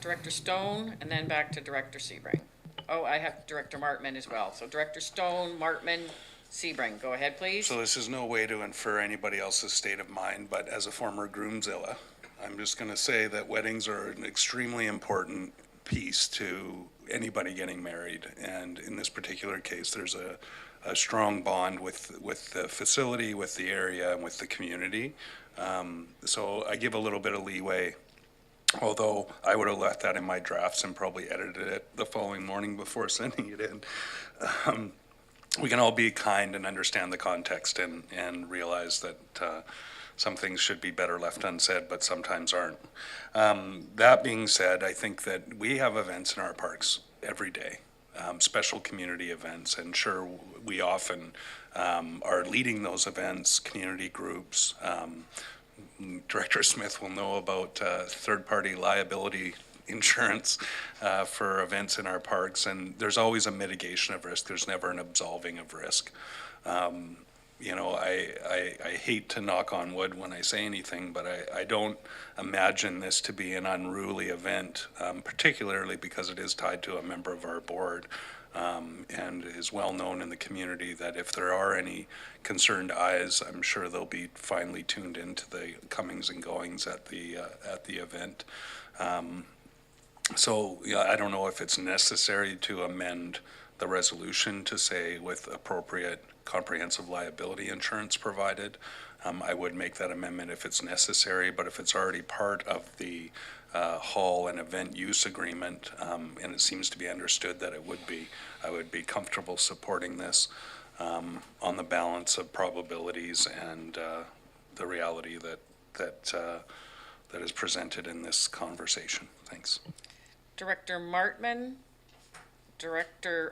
Director Stone, and then back to Director Sebring. Oh, I have Director Martman as well. So Director Stone, Martman, Sebring, go ahead, please. So this is no way to infer anybody else's state of mind, but as a former groomzilla, I'm just going to say that weddings are an extremely important piece to anybody getting married. And in this particular case, there's a strong bond with the facility, with the area, and with the community. So I give a little bit of leeway Although I would have left that in my drafts and probably edited it the following morning before sending it in. We can all be kind and understand the context and realize that some things should be better left unsaid, but sometimes aren't. That being said, I think that we have events in our parks every day, special community events, and sure, we often are leading those events, community groups. Director Smith will know about third-party liability insurance for events in our parks, and there's always a mitigation of risk. There's never an absolving of risk. You know, I hate to knock on wood when I say anything, but I don't imagine this to be an unruly event, particularly because it is tied to a member of our board. And is well known in the community that if there are any concerned eyes, I'm sure they'll be finely tuned into the comings and goings at the event. So yeah, I don't know if it's necessary to amend the resolution to say with appropriate comprehensive liability insurance provided. I would make that amendment if it's necessary, but if it's already part of the hall and event use agreement, and it seems to be understood that it would be, I would be comfortable supporting this on the balance of probabilities and the reality that is presented in this conversation. Thanks. Director Martman,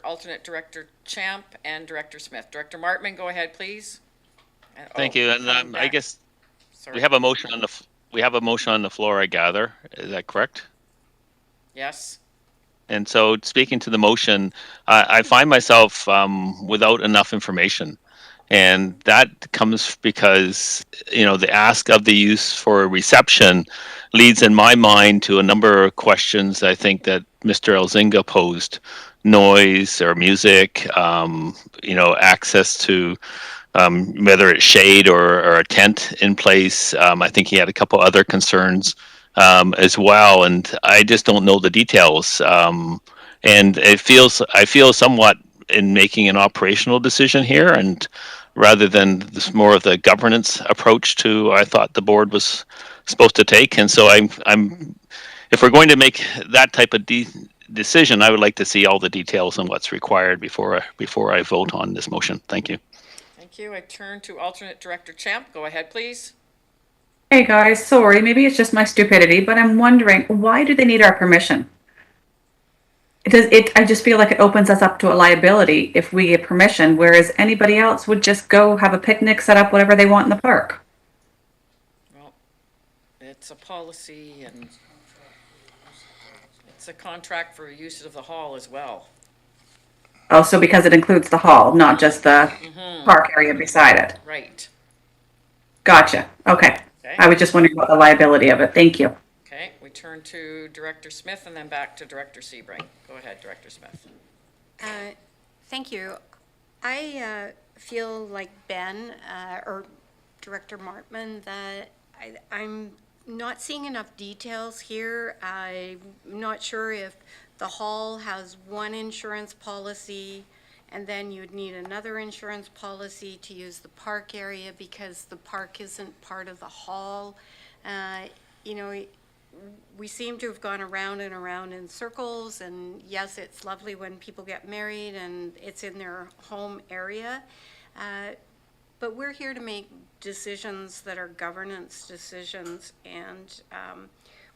Alternate Director Champ, and Director Smith. Director Martman, go ahead, please. Thank you. And coming I back. guess Sorry. we have a motion on the floor, I gather. Is that correct? Yes. And so speaking to the motion, I find myself without enough information. And that comes because, you know, the ask of the use for reception leads in my mind to a number of questions I think that Mr. Elzinga posed. Noise or music, you know, access to whether it's shade or a tent in place. I think he had a couple other concerns as well, and I just don't know the details. And I feel somewhat in making an operational decision here, and rather than this more of the governance approach to I thought the board was supposed to take. And so I'm if we're going to make that type of decision, I would like to see all the details on what's required before I vote on this motion. Thank you. Thank you. I turn to Alternate Director Champ. Go ahead, please. Hey guys, sorry, maybe it's just my stupidity, but I'm wondering, why do they need our permission? I just feel like it opens us up to a liability if we get permission, whereas anybody else would just go have a picnic, set up whatever they want in the park. Well, it's a policy and it's a contract for use of the hall as well. Oh, so because it includes the hall, not just the park area beside it. Right. Gotcha. Okay. Okay. I was just wondering about the liability of it. Thank you. Okay, we turn to Director Smith and then back to Director Sebring. Go ahead, Director Smith. Thank you. I feel like Ben or Director Martman that I'm not seeing enough details here. I'm not sure if the hall has one insurance policy and then you'd need another insurance policy to use the park area because the park isn't part of the hall. You know, we seem to have gone around and around in circles, and yes, it's lovely when people get married and it's in their home area. But we're here to make decisions that are governance decisions, and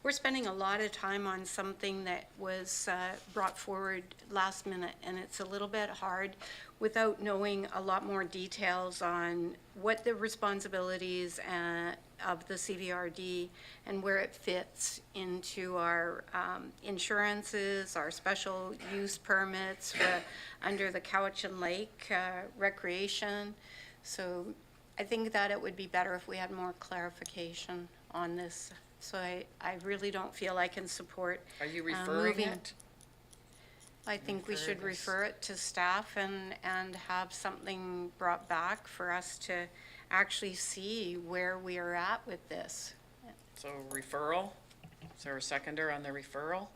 we're spending a lot of time on something that was brought forward last minute, and it's a little bit hard without knowing a lot more details on what the responsibilities of the CVRD and where it fits into our insurances, our special use permits under the Cowichan Lake recreation. So I think that it would be better if we had more clarification on this. So I really don't feel I can support. Are you referring moving it? I think we should refer it to staff and have something brought back for us to actually see where we are at with this. So referral? Is there a seconder on the referral?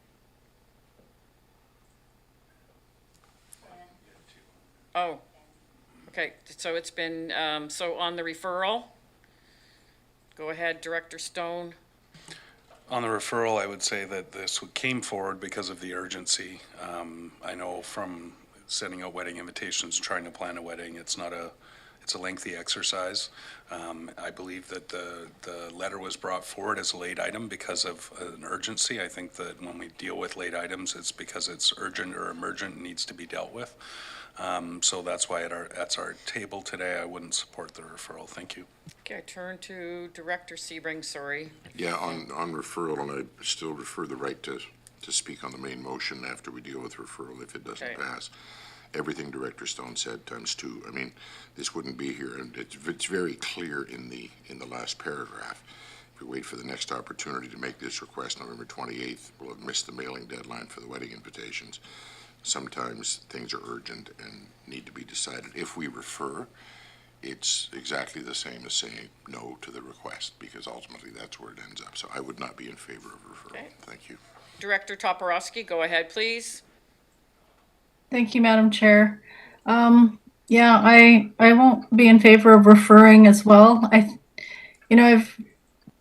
Oh, okay, so it's been, so on the referral? Go ahead, Director Stone. On the referral, I would say that this came forward because of the urgency. I know from sending out wedding invitations, trying to plan a wedding, it's a lengthy exercise. I believe that the letter was brought forward as a late item because of an urgency. I think that when we deal with late items, it's because it's urgent or emergent and needs to be dealt with. So that's why that's our table today. I wouldn't support the referral. Thank you. Okay, I turn to Director Sebring, sorry. Yeah, on referral, and I still refer the right to speak on the main motion after we deal with referral if it doesn't Okay. pass. Everything Director Stone said times two. I mean, this wouldn't be here, and it's very clear in the last paragraph. If we wait for the next opportunity to make this request, November 28th, we'll have missed the mailing deadline for the wedding invitations. Sometimes things are urgent and need to be decided. If we refer, it's exactly the same as saying no to the request, because ultimately that's where it ends up. So I would not be in favor of referral. Okay. Thank you. Director Toporowski, go ahead, please. Thank you, Madam Chair. Yeah, I won't be in favor of referring as well. I've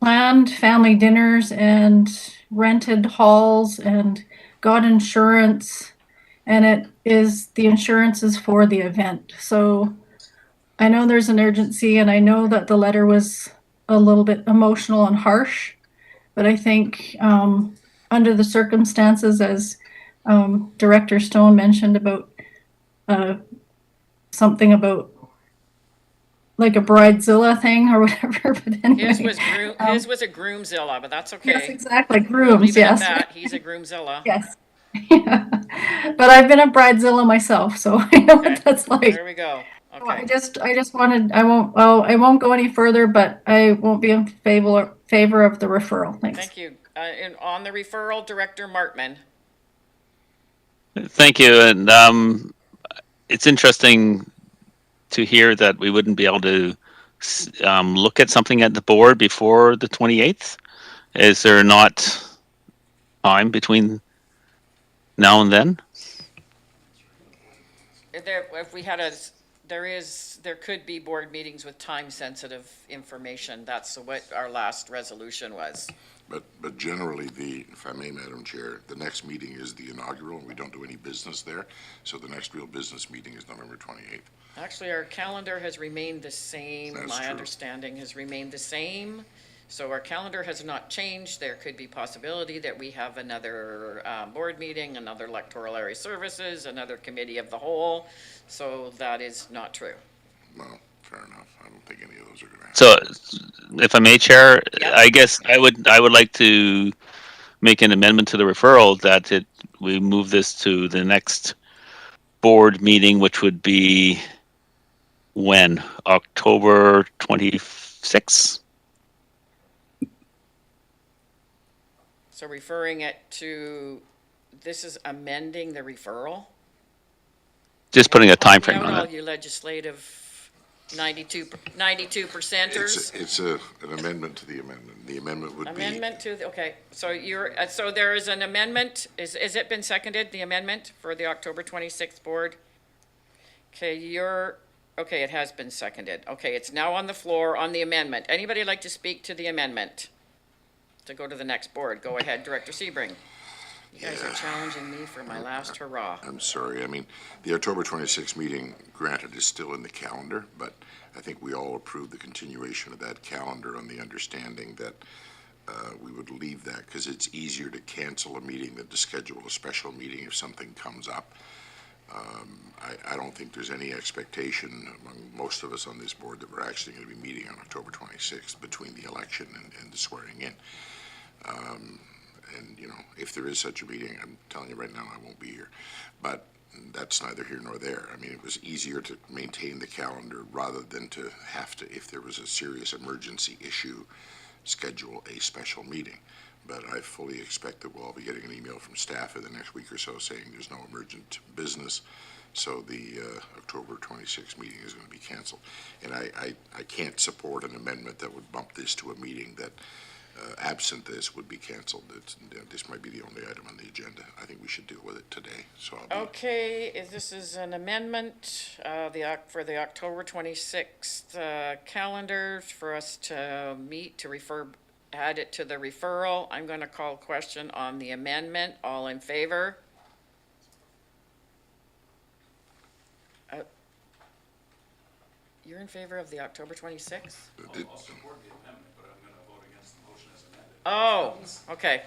planned family dinners and rented halls and got insurance, and the insurance is for the event. So I know there's an urgency, and I know that the letter was a little bit emotional and harsh, but I think under the circumstances, as Director Stone mentioned about something about like a bridezilla thing or whatever, but anyway. His was a groomzilla, but that's okay. Yes, exactly, We'll grooms, leave it at yes. that. He's a groomzilla. Yes. But I've been a bridezilla myself, so I know what that's like. There we go. So Okay. I just wanted, I won't go any further, but I won't be in favor of the referral. Thanks. Thank you. And on the referral, Director Martman. Thank you. And it's interesting to hear that we wouldn't be able to look at something at the board before the 28th. Is there not time between now and then? If we had there could be board meetings with time-sensitive information. That's what our last resolution was. But generally, if I may, Madam Chair, the next meeting is the inaugural, and we don't do any business there. So the next real business meeting is November 28th. Actually, our calendar has remained the same. That's My true. understanding has remained the same. So our calendar has not changed. There could be possibility that we have another board meeting, another electoral area services, another committee of the whole. So that is not true. Well, fair enough. I don't think any of those are going to happen. So, if I may, Chair, Yeah. I guess I would like to make an amendment to the referral that we move this to the next board meeting, which would be when? October 26th? So referring it to, this is amending the referral? Just putting a time frame Out on all it. you legislative 92%ers. It's an amendment to the amendment. The amendment would be. Amendment to, okay, so so there is an amendment, is it been seconded, the amendment for the October 26th board? Okay, okay, it has been seconded. Okay, it's now on the floor on the amendment. Anybody like to speak to the amendment? To go to the next board, go ahead, Director Sebring. You guys are challenging me for my last hurrah. I'm sorry. I mean, the October 26th meeting, granted, is still in the calendar, but I think we all approved the continuation of that calendar on the understanding that we would leave that because it's easier to cancel a meeting than to schedule a special meeting if something comes up. I don't think there's any expectation among most of us on this board that we're actually going to be meeting on October 26th between the election and the swearing in. And, if there is such a meeting, I'm telling you right now, I won't be here. But that's neither here nor there. I mean, it was easier to maintain the calendar rather than to have to, if there was a serious emergency issue, schedule a special meeting. But I fully expect that we'll all be getting an email from staff in the next week or so saying there's no emergent business. So the October 26th meeting is going to be canceled. And I can't support an amendment that would bump this to a meeting that, absent this, would be canceled. This might be the only item on the agenda. I think we should deal with it today. So I'll be. Okay, this is an amendment for the October 26th calendar for us to meet to refer add it to the referral. I'm going to call question on the amendment. All in favor? You're in favor of the October 26th? Oh, okay.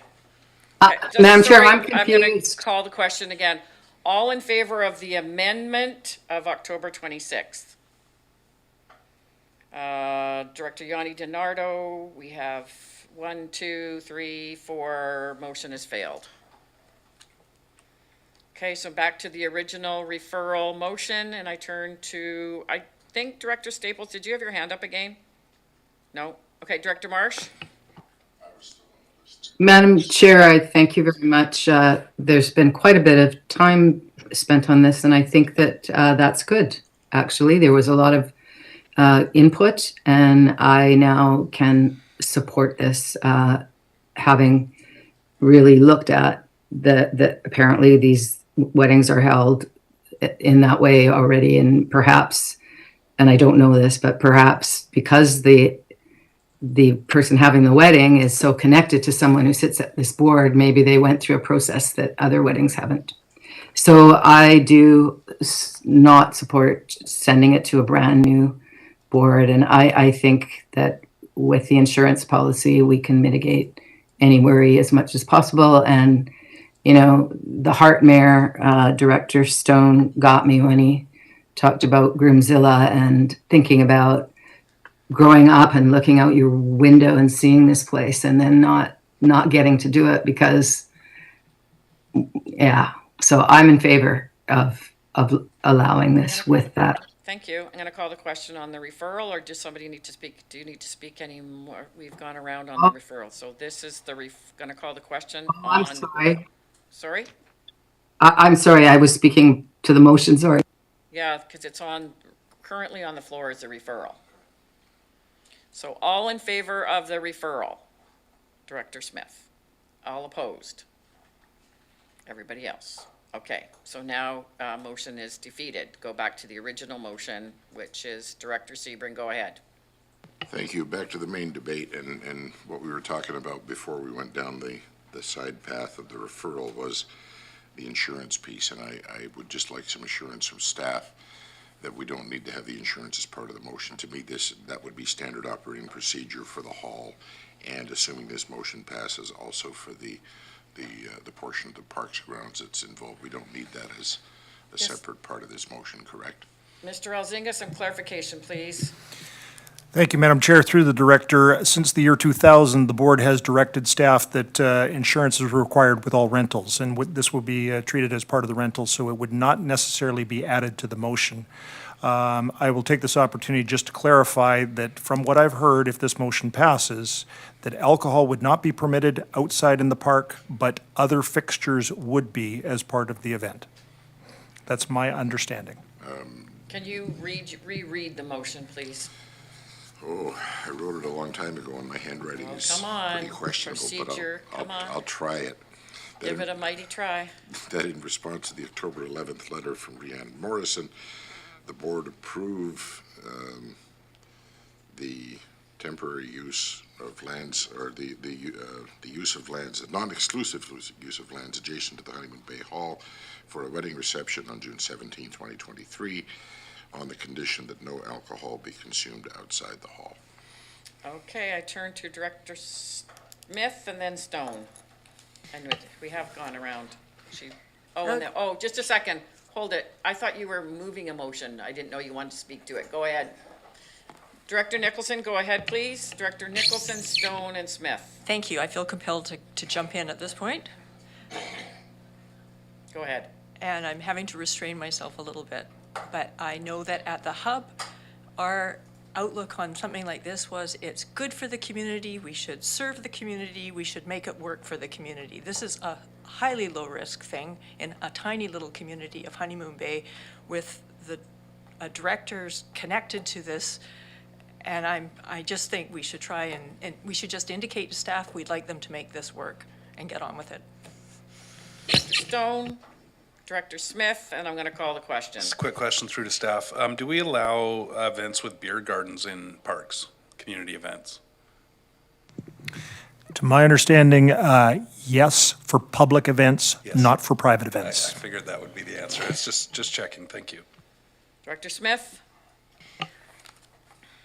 Okay, just Madam Chair, sorry, I'm I'm going to confused. call the question again. All in favor of the amendment of October 26th? Director Yanni DiNardo, we have 1, 2, 3, 4, motion has failed. Okay, so back to the original referral motion, and I turn to, I think Director Staples, did you have your hand up again? No? Okay, Director Marsh? Madam Chair, I thank you very much. There's been quite a bit of time spent on this, and I think that that's good, actually. There was a lot of input, and I now can support this, having really looked at that apparently these weddings are held in that way already, and perhaps, and I don't know this, but perhaps because the person having the wedding is so connected to someone who sits at this board, maybe they went through a process that other weddings haven't. So I do not support sending it to a brand new board. And I think that with the insurance policy, we can mitigate any worry as much as possible. And, you know, the Heartmare, Director Stone got me when he talked about Groomzilla and thinking about growing up and looking out your window and seeing this place and then not getting to do it because, yeah. So I'm in favor of allowing this with that. Thank you. I'm going to call the question on the referral, or does somebody need to speak? Do you need to speak anymore? We've gone around on the referral. So this is the, going to call the question on. I'm sorry. Sorry? I'm sorry, I was speaking to the motion, sorry. Yeah, because it's currently on the floor as a referral. So all in favor of the referral? Director Smith. All opposed? Everybody else? Okay, so now motion is defeated. Go back to the original motion, which is Director Sebring, go ahead. Thank you. Back to the main debate, and what we were talking about before we went down the side path of the referral was the insurance piece, and I would just like some assurance from staff that we don't need to have the insurance as part of the motion. To me, that would be standard operating procedure for the hall, and assuming this motion passes, also for the portion of the parks grounds that's involved. We don't need that as a separate part of this motion, correct? Mr. Elzinga, some clarification, please. Thank you, Madam Chair. Through the Director, since the year 2000, the board has directed staff that insurance is required with all rentals, and this will be treated as part of the rental, so it would not necessarily be added to the motion. I will take this opportunity just to clarify that from what I've heard, if this motion passes, that alcohol would not be permitted outside in the park, but other fixtures would be as part of the event. That's my understanding. Can you reread the motion, please? Oh, I wrote it a long time ago, and my handwriting is Come on, pretty questionable, procedure, come on. I'll try it. Give it a mighty try. That in response to the October 11th letter from Rhiannon Morrison, the board approve the temporary use of lands, or the use of lands, the non-exclusive use of lands adjacent to the Honeymoon Bay Hall for a wedding reception on June 17, 2023, on the condition that no alcohol be consumed outside the hall. Okay, I turn to Director Smith and then Stone. And we have gone around. Just a second. Hold it. I thought you were moving a motion. I didn't know you wanted to speak to it. Go ahead. Director Nicholson, go ahead, please. Director Nicholson, Stone, and Smith. Thank you. I feel compelled to jump in at this point, Go ahead. and I'm having to restrain myself a little bit. But I know that at the Hub, our outlook on something like this was it's good for the community, we should serve the community, we should make it work for the community. This is a highly low-risk thing in a tiny little community of Honeymoon Bay with the directors connected to this. And I just think we should try and we should just indicate to staff we'd like them to make this work and get on with it. Mr. Stone, Director Smith, and I'm going to call the question. Just a quick question through to staff. Do we allow events with beer gardens in parks, community events? To my understanding, yes, for public events, Yes. not for private I events. figured that would be the answer. It's just checking. Thank you. Director Smith?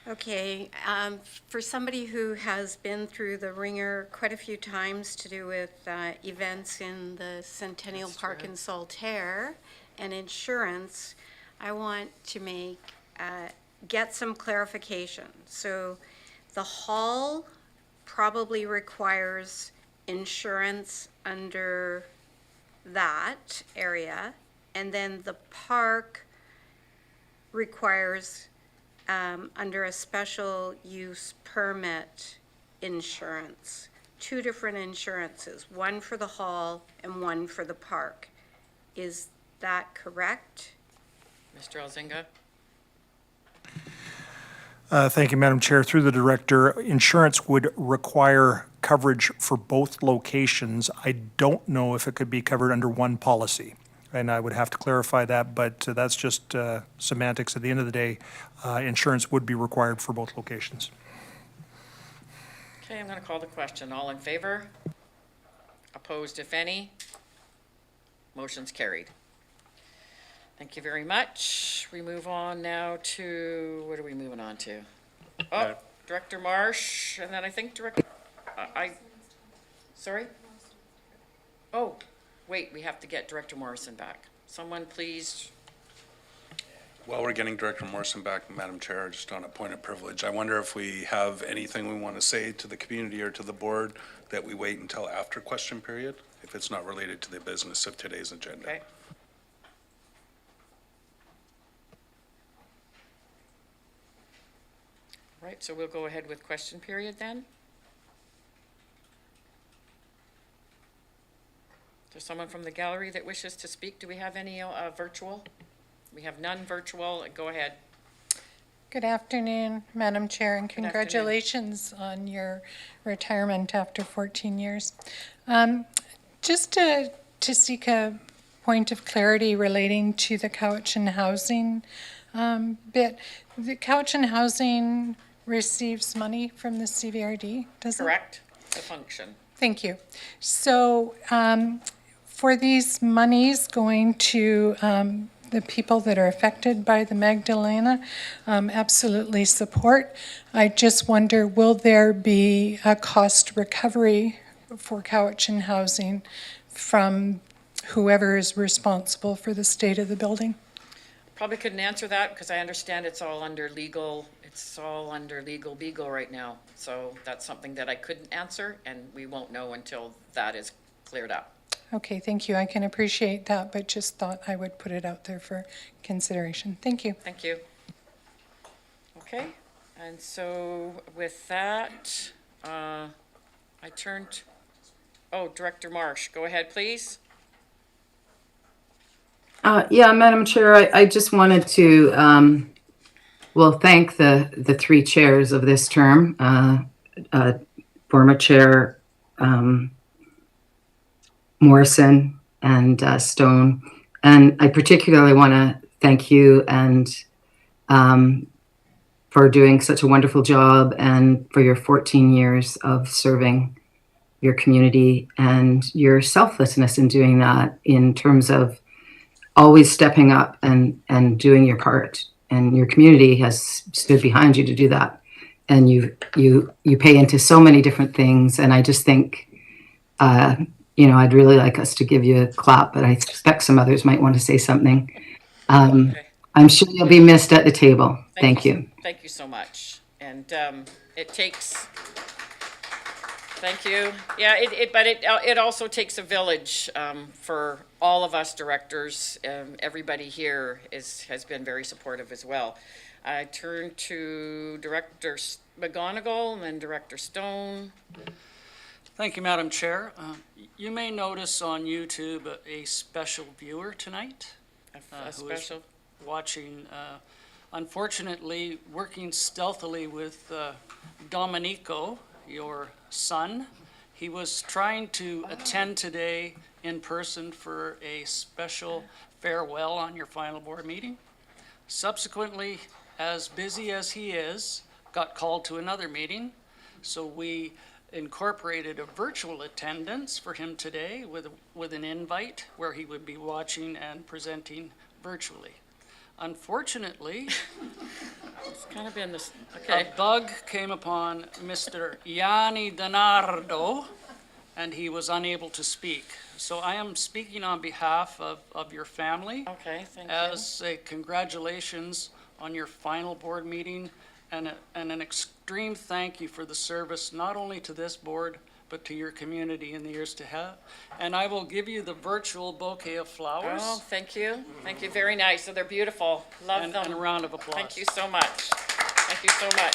Okay, for somebody who has been through the ringer quite a few times to do with events in the Centennial Park in Saltaire and insurance, I want to get some clarification. So the hall probably requires insurance under that area, and then the park requires under a special use permit insurance. Two different insurances, one for the hall and one for the park. Is that correct? Mr. Elzinga? Thank you, Madam Chair. Through the director, insurance would require coverage for both locations. I don't know if it could be covered under one policy, and I would have to clarify that, but that's just semantics. At the end of the day, insurance would be required for both locations. Okay, I'm going to call the question. All in favor? Opposed, if any? Motion's carried. Thank you very much. We move on now to, what are we moving on to? Oh, Director Marsh, and then I think Director, sorry? Oh, wait, we have to get Director Morrison back. Someone please. While we're getting Director Morrison back, Madam Chair, just on a point of privilege, I wonder if we have anything we want to say to the community or to the board that we wait until after question period, if it's not related to the business of today's agenda. Okay. Right, so we'll go ahead with question period then. Is there someone from the gallery that wishes to speak? Do we have any virtual? We have none virtual. Go ahead. Good afternoon, Madam Chair, and afternoon. congratulations on your retirement after 14 years. Just to seek a point of clarity relating to the Cowichan Housing bit. The Cowichan Housing receives money from the CVRD, does it? Correct, the function. Thank you. So for these monies going to the people that are affected by the Magdalena, absolutely support. I just wonder, will there be a cost recovery for Cowichan Housing from whoever is responsible for the state of the building? Probably couldn't answer that because I understand it's all under legal beagle right now. So that's something that I couldn't answer, and we won't know until that is cleared up. Okay, thank you. I can appreciate that, but just thought I would put it out there for consideration. Thank you. Thank you. Okay, and so with that, I turned, Director Marsh, go ahead, please. Yeah, Madam Chair, I just wanted to, thank the three chairs of this term, former Chair Morrison and Stone. And I particularly want to thank you and for doing such a wonderful job and for your 14 years of serving your community and your selflessness in doing that in terms of always stepping up and doing your part. And your community has stood behind you to do that. And you pay into so many different things. And I just think, I'd really like us to give you a clap, but I suspect some others might want to say something. I'm sure you'll be missed at the table. Thank you. Thank you so much. And it takes, thank you. Yeah, but it also takes a village for all of us directors. Everybody here has been very supportive as well. I turn to Director McGonigal and then Director Stone. Thank you, Madam Chair. You may notice on YouTube a special viewer tonight. A special? Watching, unfortunately, working stealthily with Domenico, your son. He was trying to attend today in person for a special farewell on your final board meeting. Subsequently, as busy as he is, got called to another meeting. So we incorporated a virtual attendance for him today with an invite where he would be watching and presenting virtually. Unfortunately, It's kind of been this, okay. a bug came upon Mr. Yanni Donardo, and he was unable to speak. So I am speaking on behalf of your family. Okay, thank you. As a congratulations on your final board meeting, and an extreme thank you for the service, not only to this board, but to your community in the years to have. And I will give you the virtual bouquet of flowers. Oh, thank you. Thank you, very nice. So they're beautiful. Love And them. a round of applause. Thank you so much. Thank you so much.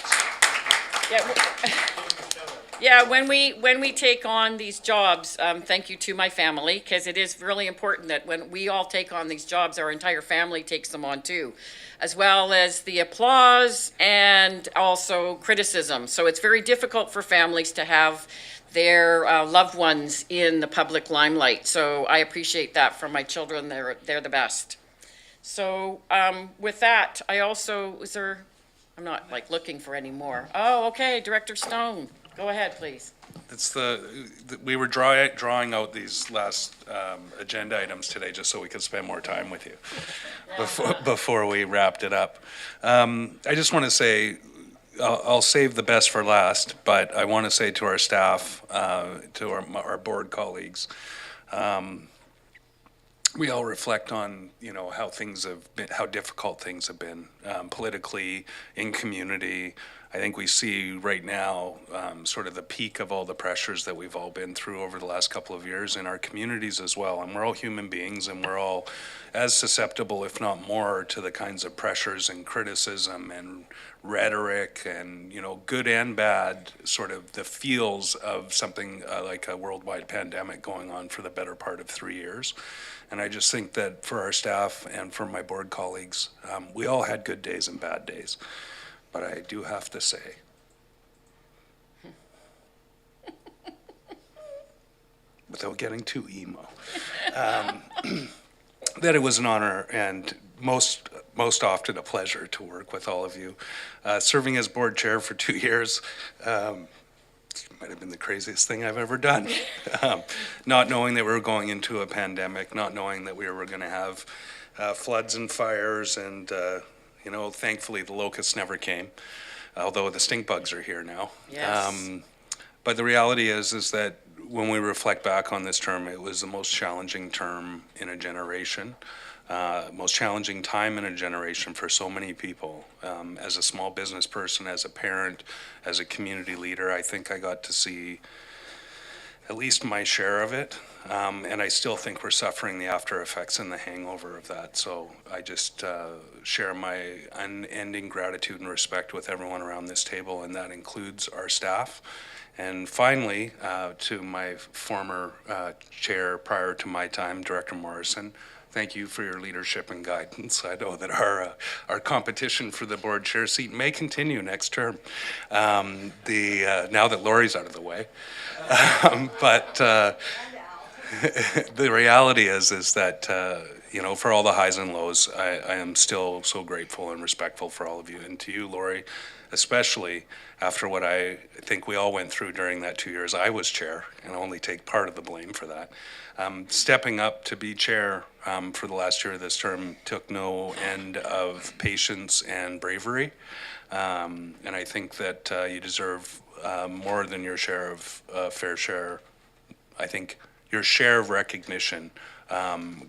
Yeah, when we take on these jobs, thank you to my family, because it is really important that when we all take on these jobs, our entire family takes them on too, as well as the applause and also criticism. So it's very difficult for families to have their loved ones in the public limelight. So I appreciate that from my children. They're the best. So with that, I also, I'm not like looking for any more. Oh, okay, Director Stone, go ahead, please. It's we were drawing out these last agenda items today just so we could spend more time with you before we wrapped it up. I just want to say, I'll save the best for last, but I want to say to our staff, to our board colleagues, we all reflect on, how things have been, how difficult things have been politically, in community. I think we see right now sort of the peak of all the pressures that we've all been through over the last couple of years in our communities as well. And we're all human beings, and we're all as susceptible, if not more, to the kinds of pressures and criticism and rhetoric and, good and bad, sort of the feels of something like a worldwide pandemic going on for the better part of 3 years. And I just think that for our staff and for my board colleagues, we all had good days and bad days. But I do have to say, without getting too emo, that it was an honor and most often a pleasure to work with all of you. Serving as board chair for 2 years might have been the craziest thing I've ever done. Not knowing that we were going into a pandemic, not knowing that we were going to have floods and fires, and thankfully the locusts never came, although the stink bugs are here now. Yes. But the reality is that when we reflect back on this term, it was the most challenging term in a generation, most challenging time in a generation for so many people. As a small business person, as a parent, as a community leader, I think I got to see at least my share of it. And I still think we're suffering the after effects and the hangover of that. So I just share my unending gratitude and respect with everyone around this table, and that includes our staff. And finally, to my former chair prior to my time, Director Morrison, thank you for your leadership and guidance. I know that our competition for the board chair seat may continue next term, now that Lori's out of the way. But the reality is that, for all the highs and lows, I am still so grateful and respectful for all of you. And to you, Lori, especially after what I think we all went through during that 2 years I was chair, and I only take part of the blame for that. Stepping up to be chair for the last year of this term took no end of patience and bravery. And I think that you deserve more than your share of fair share. I think your share of recognition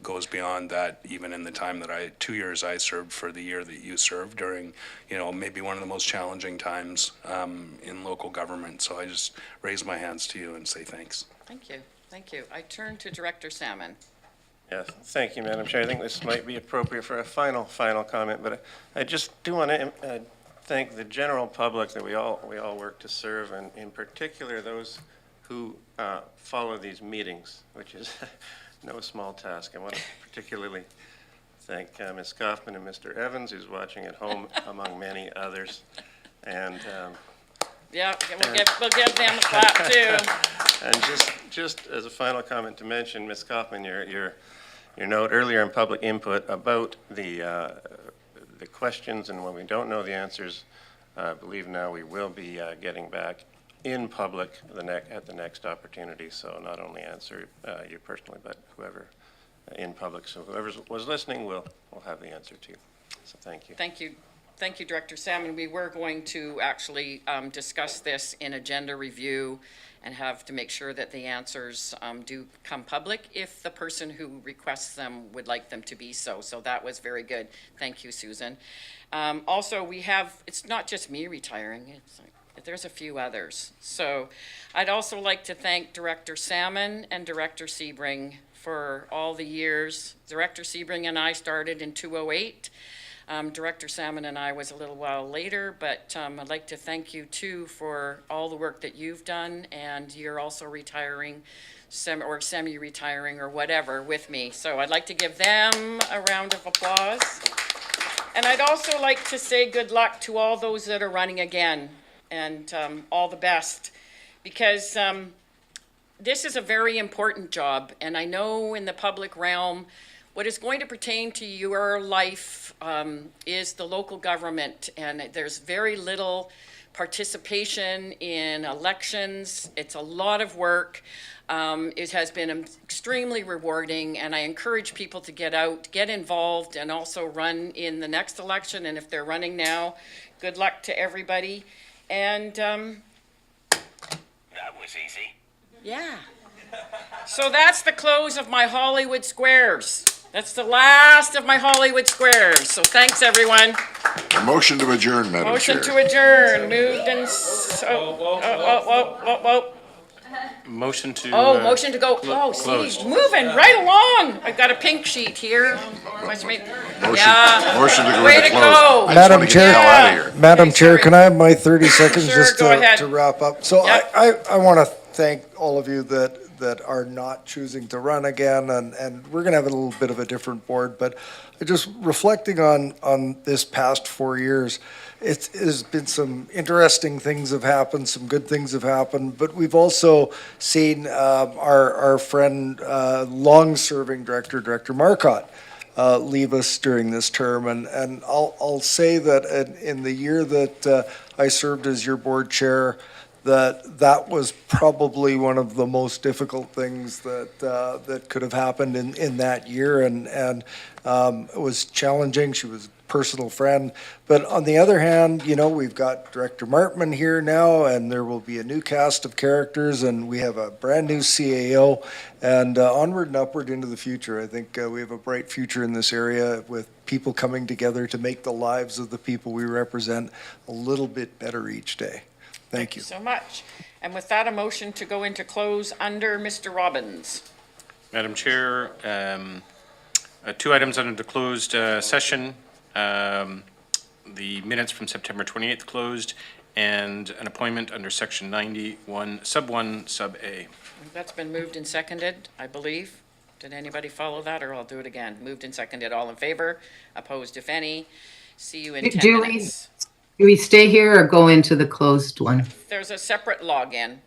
goes beyond that, even in the time that 2 years I served for the year that you served during, maybe one of the most challenging times in local government. So I just raise my hands to you and say thanks. Thank you. Thank you. I turn to Director Salmon. Yes, thank you, Madam Chair. I think this might be appropriate for a final comment, but I just do want to thank the general public that we all work to serve, and in particular those who follow these meetings, which is no small task. I want to particularly thank Ms. Kaufman and Mr. Evans, who's watching at home, among many others. And yeah, we'll give them a clap too. And just as a final comment to mention, Ms. Kaufman, your note earlier in public input about the questions, and when we don't know the answers, I believe now we will be getting back in public at the next opportunity. So not only answer you personally, but whoever in public. So whoever was listening will have the answer to you. So thank you. Thank you. Thank you, Director Salmon. We were going to actually discuss this in agenda review and have to make sure that the answers do come public if the person who requests them would like them to be so. So that was very good. Thank you, Susan. Also, we have, it's not just me retiring, there's a few others. So I'd also like to thank Director Salmon and Director Sebring for all the years. Director Sebring and I started in 2008. Director Salmon and I was a little while later, but I'd like to thank you too for all the work that you've done, and you're also retiring or semi-retiring or whatever with me. So I'd like to give them a round of applause. And I'd also like to say good luck to all those that are running again, and all the best, because this is a very important job, and I know in the public realm, what is going to pertain to your life is the local government, and there's very little participation in elections. It's a lot of work. It has been extremely rewarding, and I encourage people to get out, get involved, and also run in the next election. And if they're running now, good luck to everybody. And that was easy. yeah. So that's the close of my Hollywood Squares. That's the last of my Hollywood Squares. So thanks, everyone. A motion to adjourn, Madam Chair. Motion to adjourn, moved and, Motion to. motion to go, closed. see, moving right along. I've got a pink sheet here. Yeah. Motion to go Way into to close. go. I just Madam want to get the hell Chair, out of here. Madam Chair, can I have my 30 seconds Sure, just go ahead. to wrap up? So Yep. I want to thank all of you that are not choosing to run again, and we're going to have a little bit of a different board, but just reflecting on this past 4 years, it has been some interesting things have happened, some good things have happened, but we've also seen our friend, long-serving Director Marcotte, leave us during this term. And I'll say that in the year that I served as your board chair, that was probably one of the most difficult things that could have happened in that year. And it was challenging. She was a personal friend. But on the other hand, we've got Director Martman here now, and there will be a new cast of characters, and we have a brand new CAO, and onward and upward into the future. I think we have a bright future in this area with people coming together to make the lives of the people we represent a little bit better each day. Thank you. So much. And with that, a motion to go into close under Mr. Robbins. Madam Chair, 2 items under the closed session. The minutes from September 28th closed, and an appointment under Section 91, Sub 1, Sub A. That's been moved and seconded, I believe. Did anybody follow that, or I'll do it again? Moved and seconded, all in favor? Opposed, if any? See you in 10 minutes. Do we stay here or go into the closed one? There's a separate login.